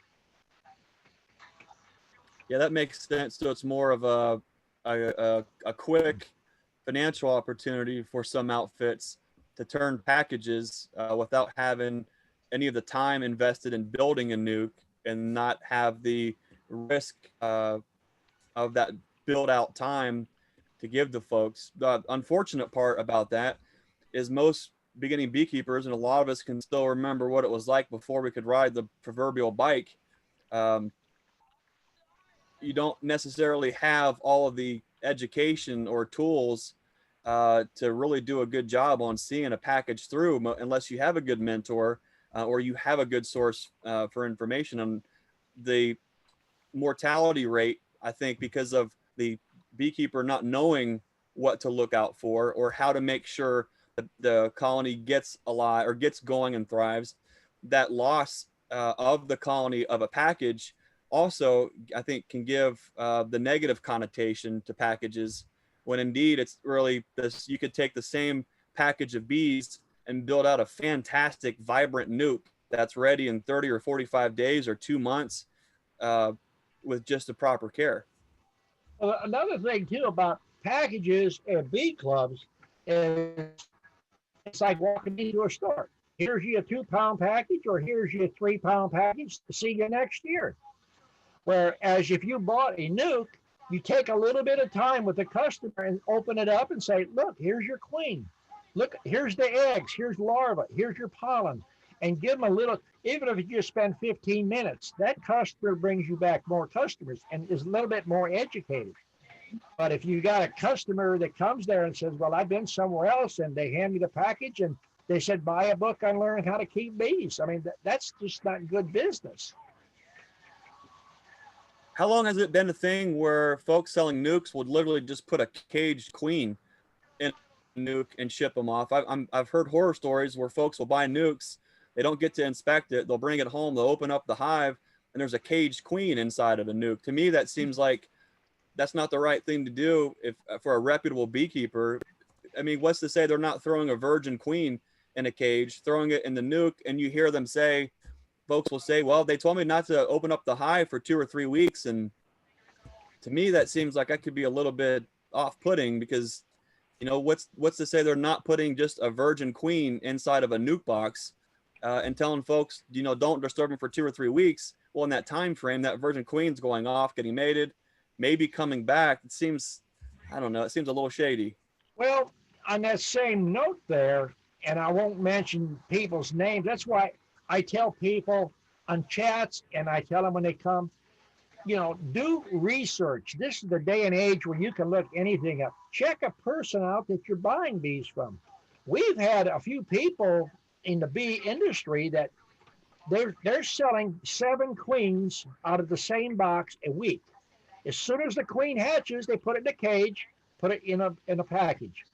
Yeah, that makes sense. So it's more of a quick financial opportunity for some outfits to turn packages without having any of the time invested in building a nuke and not have the risk of that build out time to give to folks. The unfortunate part about that is most beginning beekeepers, and a lot of us can still remember what it was like before we could ride the proverbial bike. You don't necessarily have all of the education or tools to really do a good job on seeing a package through unless you have a good mentor or you have a good source for information. On the mortality rate, I think, because of the beekeeper not knowing what to look out for or how to make sure that the colony gets alive or gets going and thrives, that loss of the colony of a package also, I think, can give the negative connotation to packages, when indeed it's really this. You could take the same package of bees and build out a fantastic, vibrant nuke that's ready in 30 or 45 days or 2 months with just the proper care. Another thing too about packages and bee clubs is it's like walking into a store. Here's you a 2-pound package, or here's you a 3-pound package to see you next year. Whereas if you bought a nuke, you take a little bit of time with the customer and open it up and say, look, here's your queen. Look, here's the eggs, here's larvae, here's your pollen. And give them a little, even if you just spend 15 minutes, that customer brings you back more customers and is a little bit more educated. But if you got a customer that comes there and says, well, I've been somewhere else, and they hand me the package and they said, buy a book on learning how to keep bees. I mean, that's just not good business. How long has it been a thing where folks selling nukes would literally just put a caged queen in a nuke and ship them off? I've heard horror stories where folks will buy nukes, they don't get to inspect it, they'll bring it home, they'll open up the hive, and there's a caged queen inside of the nuke. To me, that seems like that's not the right thing to do if for a reputable beekeeper. I mean, what's to say they're not throwing a virgin queen in a cage, throwing it in the nuke, and you hear them say, folks will say, well, they told me not to open up the hive for 2 or 3 weeks. And to me, that seems like that could be a little bit off-putting, because, you know, what's to say they're not putting just a virgin queen inside of a nuke box and telling folks, you know, don't disturb them for 2 or 3 weeks. Well, in that time frame, that virgin queen's going off, getting mated, maybe coming back. It seems, I don't know, it seems a little shady. Well, on that same note there, and I won't mention people's names, that's why I tell people on chats, and I tell them when they come, you know, do research. This is the day and age where you can look anything up. Check a person out that you're buying bees from. We've had a few people in the bee industry that they're selling 7 queens out of the same box a week. As soon as the queen hatches, they put it in a cage, put it in a package.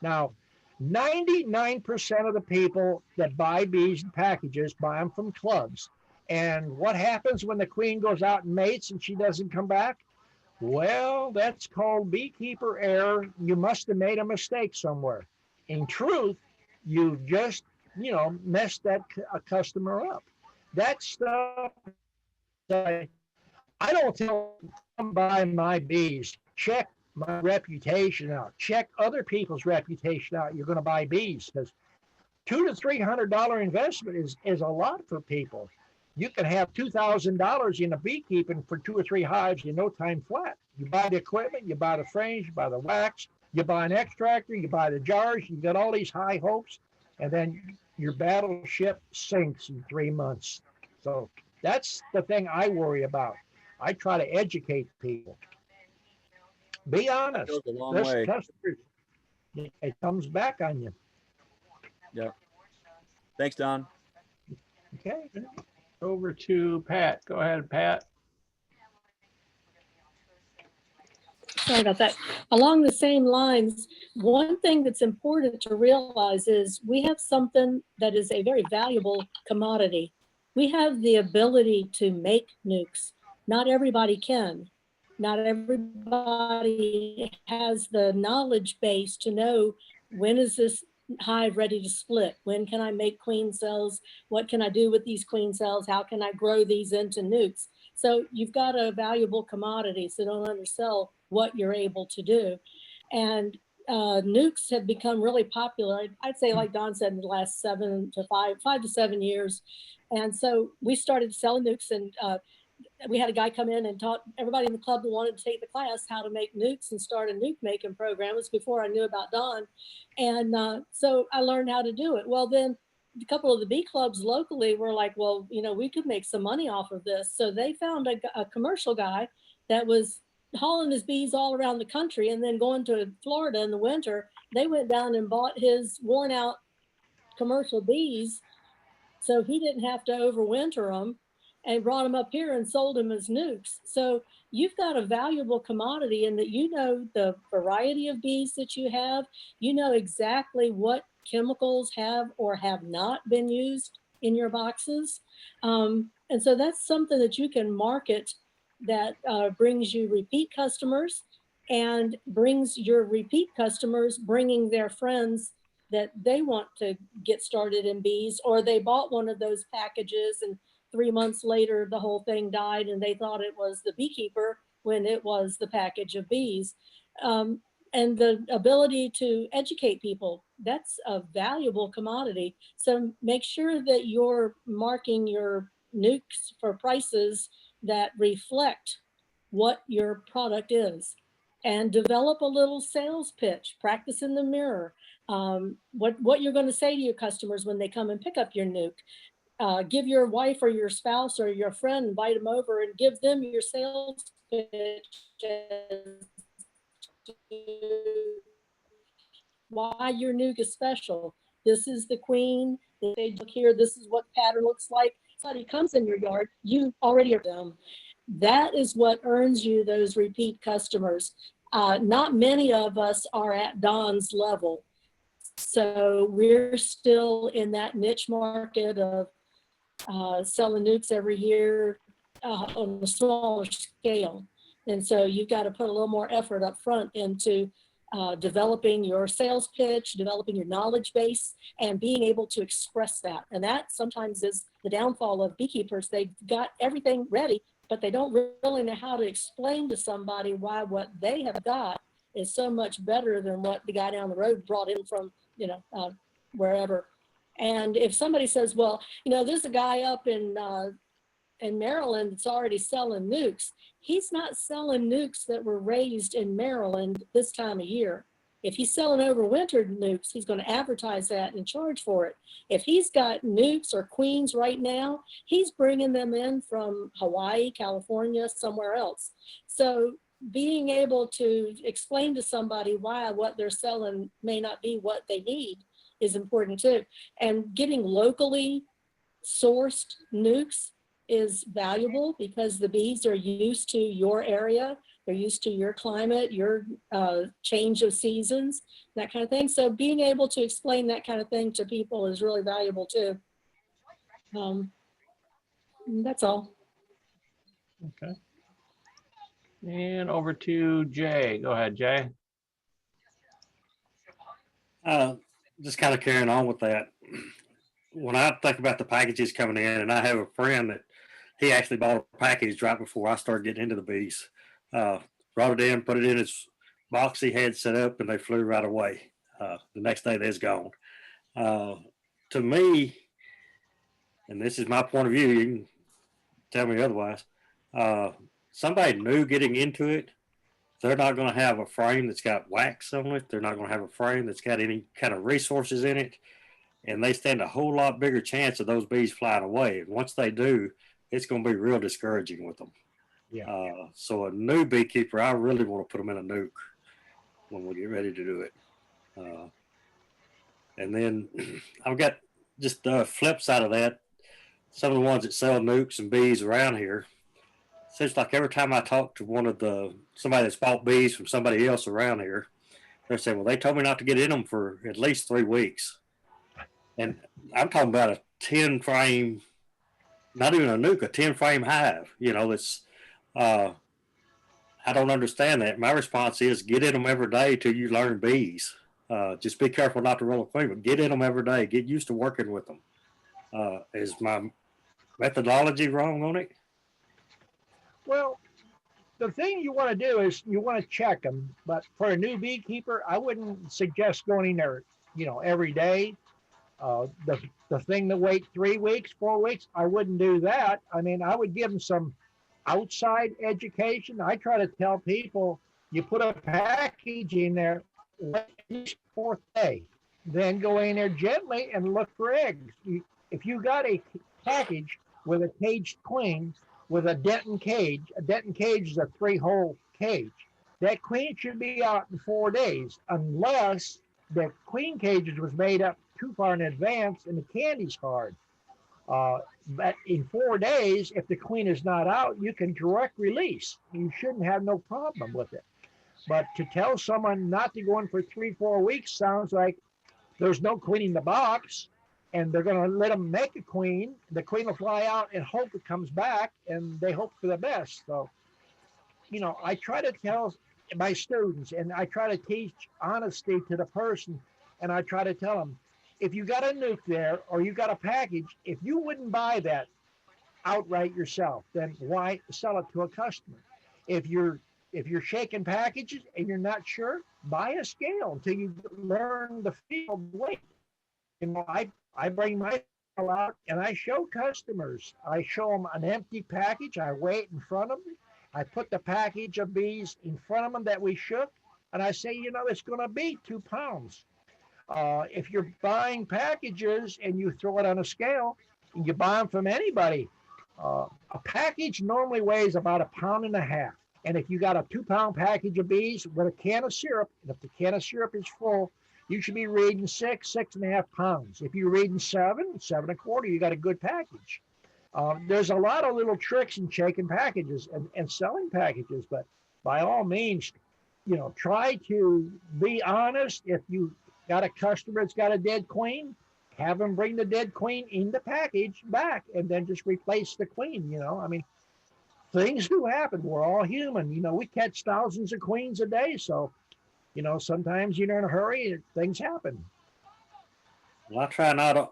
Now, 99% of the people that buy bees in packages buy them from clubs. And what happens when the queen goes out and mates and she doesn't come back? Well, that's called beekeeper error. You must have made a mistake somewhere. In truth, you just, you know, messed that customer up. That stuff, I don't tell them, come buy my bees. Check my reputation out. Check other people's reputation out. You're going to buy bees, because $200 to $300 investment is a lot for people. You can have $2,000 in a beekeeping for 2 or 3 hives in no time flat. You buy the equipment, you buy the frames, you buy the wax, you buy an extractor, you buy the jars, you got all these high hopes, and then your battleship sinks in 3 months. So that's the thing I worry about. I try to educate people. Be honest. That goes a long This way. customer, it comes back on you. Yeah. Thanks, Don. Okay. Over to Pat. Go ahead, Pat. Sorry about that. Along the same lines, one thing that's important to realize is we have something that is a very valuable commodity. We have the ability to make nukes. Not everybody can. Not everybody has the knowledge base to know, when is this hive ready to split? When can I make queen cells? What can I do with these queen cells? How can I grow these into nukes? So you've got a valuable commodity, so don't undersell what you're able to do. And nukes have become really popular. I'd say, like Don said, in the last 5 to 7 years. And so we started selling nukes, and we had a guy come in and taught everybody in the club who wanted to take the class how to make nukes and start a nuke making program. It was before I knew about Don. And so I learned how to do it. Well, then a couple of the bee clubs locally were like, well, you know, we could make some money off of this. So they found a commercial guy that was hauling his bees all around the country, and then going to Florida in the winter. They went down and bought his worn out commercial bees, so he didn't have to overwinter them, and brought them up here and sold them as nukes. So you've got a valuable commodity in that you know the variety of bees that you have. You know exactly what chemicals have or have not been used in your boxes. And so that's something that you can market that brings you repeat customers, and brings your repeat customers bringing their friends that they want to get started in bees, or they bought one of those packages and 3 months later the whole thing died and they thought it was the beekeeper when it was the package of bees. And the ability to educate people, that's a valuable commodity. So make sure that you're marking your nukes for prices that reflect what your product is, and develop a little sales pitch, practice in the mirror, what you're going to say to your customers when they come and pick up your nuke. Give your wife or your spouse or your friend, invite them over and give them your sales pitch as to why your nuke is special. This is the queen. They look here. This is what the pattern looks like. Somebody comes in your yard, you already are them. That is what earns you those repeat customers. Not many of us are at Don's level. So we're still in that niche market of selling nukes every year on a smaller scale. And so you've got to put a little more effort up front into developing your sales pitch, developing your knowledge base, and being able to express that. And that sometimes is the downfall of beekeepers. They've got everything ready, but they don't really know how to explain to somebody why what they have got is so much better than what the guy down the road brought in from, wherever. And if somebody says, well, there's a guy up in Maryland that's already selling nukes. He's not selling nukes that were raised in Maryland this time of year. If he's selling overwintered nukes, he's going to advertise that and charge for it. If he's got nukes or queens right now, he's bringing them in from Hawaii, California, somewhere else. So being able to explain to somebody why what they're selling may not be what they need is important too. And getting locally sourced nukes is valuable because the bees are used to your area, they're used to your climate, your change of seasons, that kind of thing. So being able to explain that kind of thing to people is really valuable too. That's all. Okay. And over to Jay. Go ahead, Jay. Just kind of carrying on with that. When I think about the packages coming in, and I have a friend that he actually bought a package right before I started getting into the bees. Brought it in, put it in his box he had set up, and they flew right away. The next day, they's gone. To me, and this is my point of view, you can tell me otherwise, somebody new getting into it, they're not going to have a frame that's got wax on it. They're not going to have a frame that's got any kind of resources in it. And they stand a whole lot bigger chance of those bees flying away. And once they do, it's going to be real discouraging with them. Yeah. So a new beekeeper, I really want to put them in a nuke when we get ready to do it. And then I've got just the flip side of that. Some of the ones that sell nukes and bees around here, seems like every time I talk to somebody that's bought bees from somebody else around here, they're saying, well, they told me not to get in them for at least 3 weeks. And I'm talking about a 10 frame, not even a nuke, a 10 frame hive, that's, I don't understand that. My response is get in them every day till you learn bees. Just be careful not to roll a queen, but get in them every day. Get used to working with them. Is my methodology wrong on it? Well, the thing you want to do is you want to check them. But for a new beekeeper, I wouldn't suggest going in there, every day. The thing to wait 3 weeks, 4 weeks, I wouldn't do that. I mean, I would give them some outside education. I try to tell people, you put a package in there, wait each 4th day, then go in there gently and look for eggs. If you got a package with a caged queen with a Denton cage is a 3-hole cage. That queen should be out in 4 days, unless the queen cages was made up too far in advance and the candy's hard. But in 4 days, if the queen is not out, you can direct release. You shouldn't have no problem with it. But to tell someone not to go in for 3-4 weeks sounds like there's no queen in the box, and they're going to let them make a queen. The queen will fly out and hope it comes back, and they hope for the best. So, I try to tell my students, and I try to teach honesty to the person, and I try to tell them, if you got a nuke there or you got a package, if you wouldn't buy that outright yourself, then why sell it to a customer? If you're shaking packages and you're not sure, buy a scale until you learn the feel of weight. I bring my scale out and I show customers. I show them an empty package. I weigh it in front of them. I put the package of bees in front of them that we shook, and I say, it's going to be 2 pounds. If you're buying packages and you throw it on a scale and you buy them from anybody, a package normally weighs about 1.5 pounds. And if you got a 2-pound package of bees with a can of syrup, and if the can of syrup is full, you should be reading 6.5 pounds. If you're reading 7.25, you got a good package. There's a lot of little tricks in shaking packages and selling packages, but by all means, try to be honest. If you got a customer that's got a dead queen, have them bring the dead queen in the package back and then just replace the queen. things do happen. We're all human. We catch thousands of queens a day. So, sometimes you're in a hurry and things happen. Well, I try not to,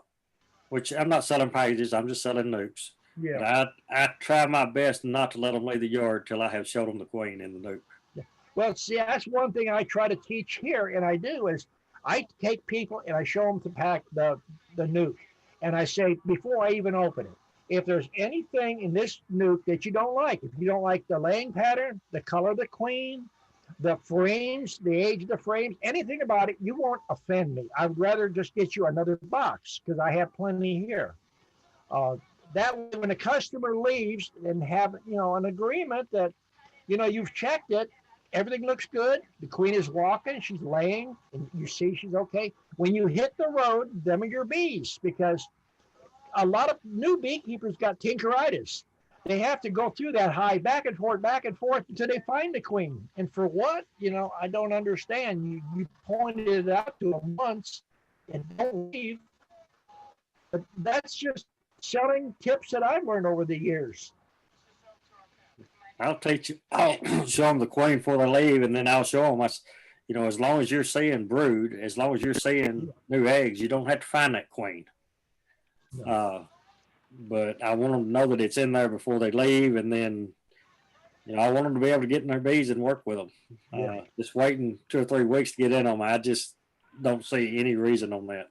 which I'm not selling packages, I'm just selling nukes. Yeah. But I try my best not to let them leave the yard till I have showed them the queen in the nuke. Well, see, that's one thing I try to teach here, and I do is I take people and I show them to pack the nuke, and I say before I even open it, if there's anything in this nuke that you don't like, if you don't like the laying pattern, the color of the queen, the frames, the age of the frames, anything about it, you won't offend me. I'd rather just get you another box because I have plenty here. That way, when the customer leaves and have an agreement that you've checked it, everything looks good. The queen is walking, she's laying, and you see she's okay. When you hit the road, them are your bees, because a lot of new beekeepers got tinkeritis. They have to go through that hive back and forth until they find the queen. And for what? I don't understand. You pointed it out to them once and don't leave. But that's just selling tips that I've learned over the years. I'll show them the queen before they leave, and then I'll show them, as long as you're seeing brood, as long as you're seeing new eggs, you don't have to find that queen. But I want them to know that it's in there before they leave, and then, I want them to be able to get in their bees and work with them. Just waiting 2 or 3 weeks to get in them, I just don't see any reason on that.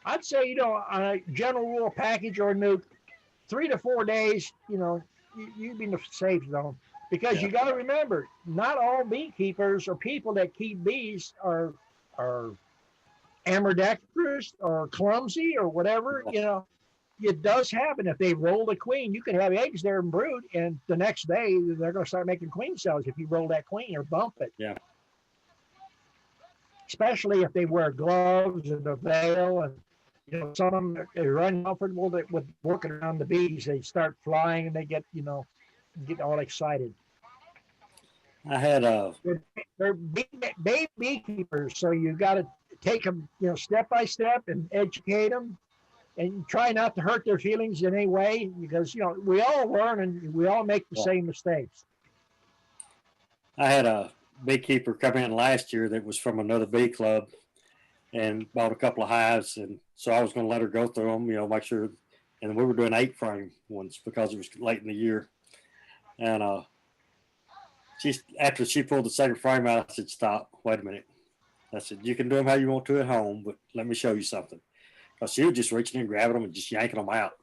I'd say, on a general rule package or nuke, 3 to 4 days, you'd be in the safe zone, because you got to remember, not all beekeepers or people that keep bees are ambidextrous or clumsy or whatever. It does happen. If they roll the queen, you can have eggs there and brood, and the next day they're going to start making queen cells if you roll that queen or bump it. Yeah. Especially if they wear gloves and a veil, and some of them are uncomfortable with working around the bees. They start flying and they get all excited. I had they're baby beekeepers, so you got to take them step by step and educate them, and try not to hurt their feelings in any way, because we all learn and we all make the same mistakes. I had a beekeeper come in last year that was from another bee club and bought a couple of hives, and so I was going to let her go through them, make sure. And we were doing 8 frame ones because it was late in the year. And after she pulled the second frame out, I said, "Stop! Wait a minute." I said, "You can do them how you want to at home, but let me show you something." Because she was just reaching in, grabbing them, and just yanking them out.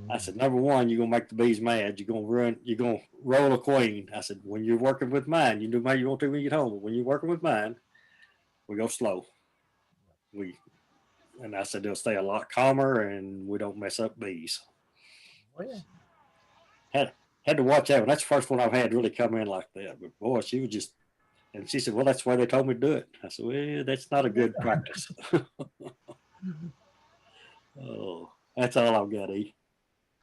I said, "Number one, you're gonna make the bees mad. You're gonna roll a queen." I said, "When you're working with mine, you do how you want to when you get home. But when you're working with mine, we go slow. And I said they'll stay a lot calmer, and we don't mess up bees." Oh, yeah. Had to watch that one. That's the first one I've had really come in like that. But boy, she was just, and she said, "Well, that's the way they told me to do it." I said, "Well, that's not a good practice." Oh, that's all I've got, E.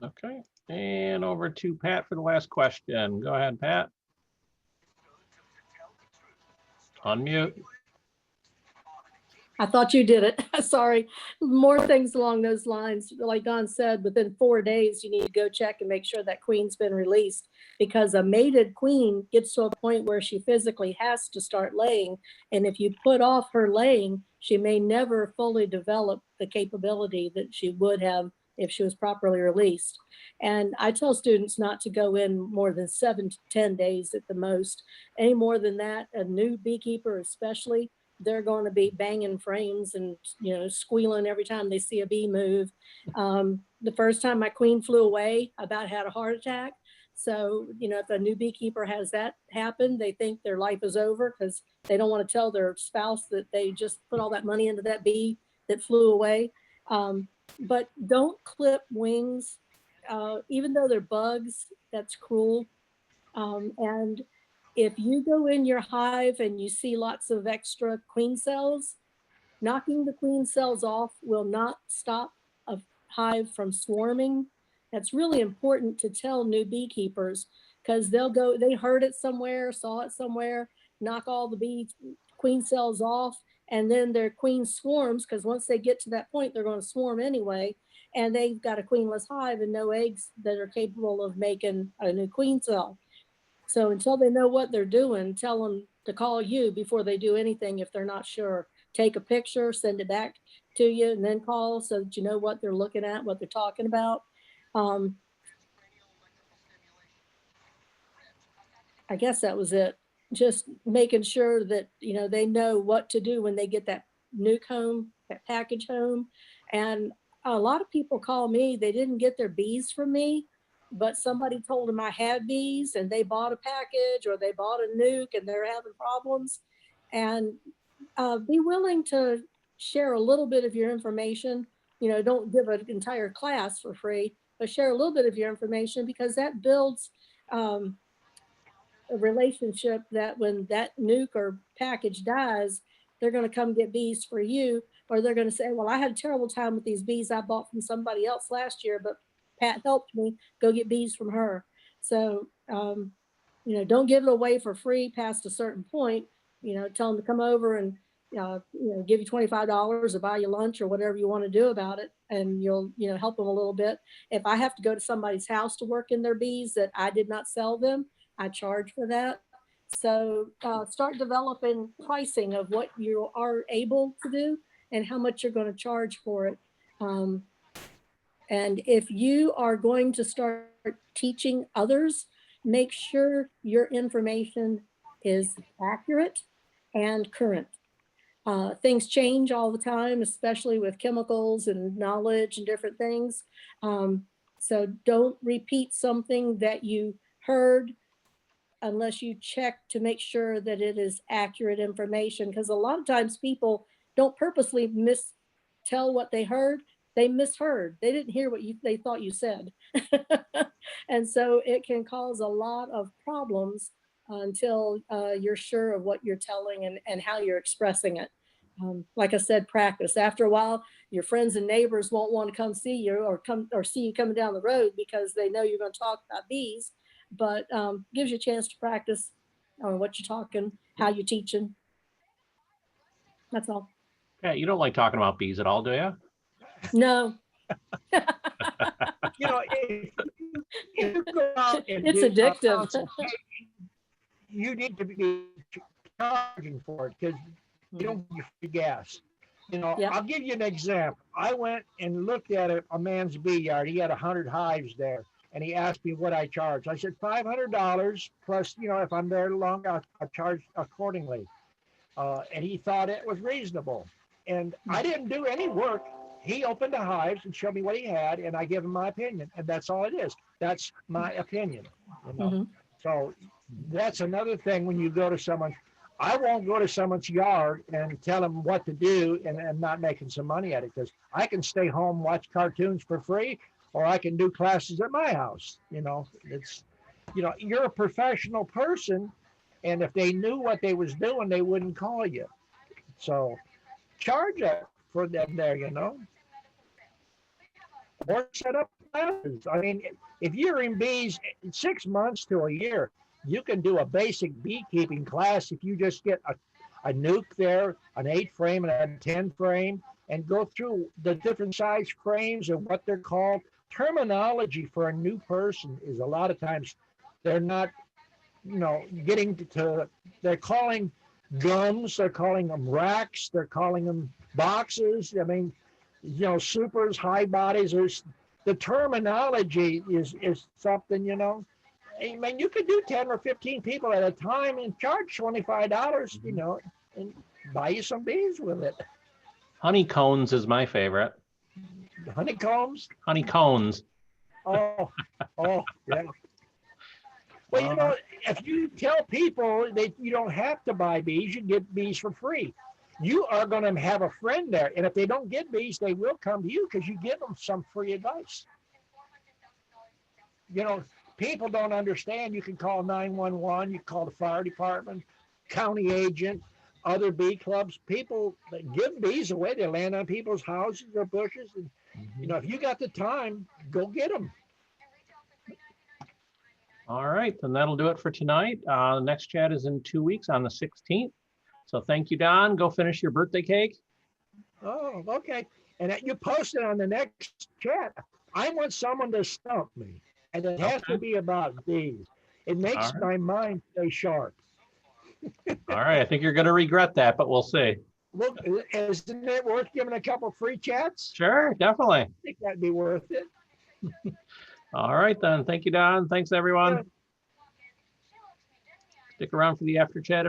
Okay. And over to Pat for the last question. Go ahead, Pat. Unmute. I thought you did it. Sorry. More things along those lines. Like Don said, within 4 days, you need to go check and make sure that queen's been released, because a mated queen gets to a point where she physically has to start laying. And if you put off her laying, she may never fully develop the capability that she would have if she was properly released. And I tell students not to go in more than 7 to 10 days at the most. Any more than that, a new beekeeper especially, they're going to be banging frames and squealing every time they see a bee move. The first time my queen flew away, I about had a heart attack. So if a new beekeeper has that happen, they think their life is over because they don't want to tell their spouse that they just put all that money into that bee that flew away. But don't clip wings, even though they're bugs. That's cruel. And if you go in your hive and you see lots of extra queen cells, knocking the queen cells off will not stop a hive from swarming. That's really important to tell new beekeepers, because they heard it somewhere, saw it somewhere, knock all the queen cells off, and then their queen swarms, because once they get to that point, they're going to swarm anyway. and they've got a queenless hive and no eggs that are capable of making a new queen cell. So until they know what they're doing, tell them to call you before they do anything if they're not sure. Take a picture, send it back to you, and then call so that you know what they're looking at, what they're talking about. I guess that was it. Just making sure that, you know, they know what to do when they get that nuke home, that package home. And a lot of people call me, they didn't get their bees from me, but somebody told them I had bees and they bought a package or they bought a nuke and they're having problems. And be willing to share a little bit of your information. You know, don't give an entire class for free, but share a little bit of your information, because that builds a relationship that when that nuke or package dies, they're going to come get bees for you, or they're going to say, well, I had a terrible time with these bees I bought from somebody else last year, but Pat helped me, go get bees from her. So, you know, don't give it away for free past a certain point. You know, tell them to come over and, you know, give you $25 or buy you lunch or whatever you want to do about it. And you'll, you know, help them a little bit. If I have to go to somebody's house to work in their bees that I did not sell them, I charge for that. So start developing pricing of what you are able to do and how much you're going to charge for it. And if you are going to start teaching others, make sure your information is accurate and current. Things change all the time, especially with chemicals and knowledge and different things. So don't repeat something that you heard unless you check to make sure that it is accurate information. Because a lot of times people don't purposely tell what they heard. They misheard. They didn't hear what they thought you said. And so it can cause a lot of problems until you're sure of what you're telling and how you're expressing it. Like I said, practice. After a while, your friends and neighbors won't want to come see you or see you coming down the road because they know you're going to talk about bees, but gives you a chance to practice on what you're talking, how you're teaching. That's all. Okay, you don't like talking about bees at all, do you? No. You know, if you go out and It's do addictive. you need to be charging for it because you don't get free gas. You know, Yep. I'll give you an example. I went and looked at a man's bee yard. He had 100 hives there, and he asked me what I charged. I said $500 plus, you know, if I'm there long, I'll charge accordingly. And he thought it was reasonable. And I didn't do any work. He opened the hives and showed me what he had, and I gave him my opinion, and that's all it is. That's my opinion. You know? Mm-hmm. So that's another thing when you go to someone. I won't go to someone's yard and tell them what to do and not making some money at it, because I can stay home, watch cartoons for free, or I can do classes at my house. You know, it's, you know, you're a professional person, and if they knew what they was doing, they wouldn't call you. So charge it for them there, you know, or set up classes. I mean, if you're in bees 6 months to a year, you can do a basic beekeeping class if you just get a nuke there, an 8 frame and a 10 frame, and go through the different size frames and what they're called. Terminology for a new person is a lot of times they're not, you know, getting to they're calling gums, they're calling them racks, they're calling them boxes. I mean, you know, supers, high bodies. The terminology is something, you know. I mean, you could do 10 or 15 people at a time and charge $25, you know, and buy you some bees with it. Honeycombs is my favorite. Honeycombs? Honeycombs. Oh, yeah. Well, you know, if you tell people that you don't have to buy bees, you get bees for free. You are going to have a friend there. And if they don't get bees, they will come to you because you give them some free advice. You know, people don't understand. You can call 911, you call the fire department, county agent, other bee clubs. People that give bees away, they land on people's houses or bushes. And, you know, if you got the time, go get them. All right, then that'll do it for tonight. The next chat is in 2 weeks on the 16th. So thank you, Don. Go finish your birthday cake. Oh, okay. And that you post it on the next chat. I want someone to stump me, and it has to Okay. be about bees. It makes All my mind stay sharp. All right. I think you're going to regret that, but we'll see. Look, isn't it worth giving a couple free chats? Sure, definitely. I think that'd be worth it. All right, then. Thank you, Don. Thanks, everyone. Yeah. Stick around for the after chat.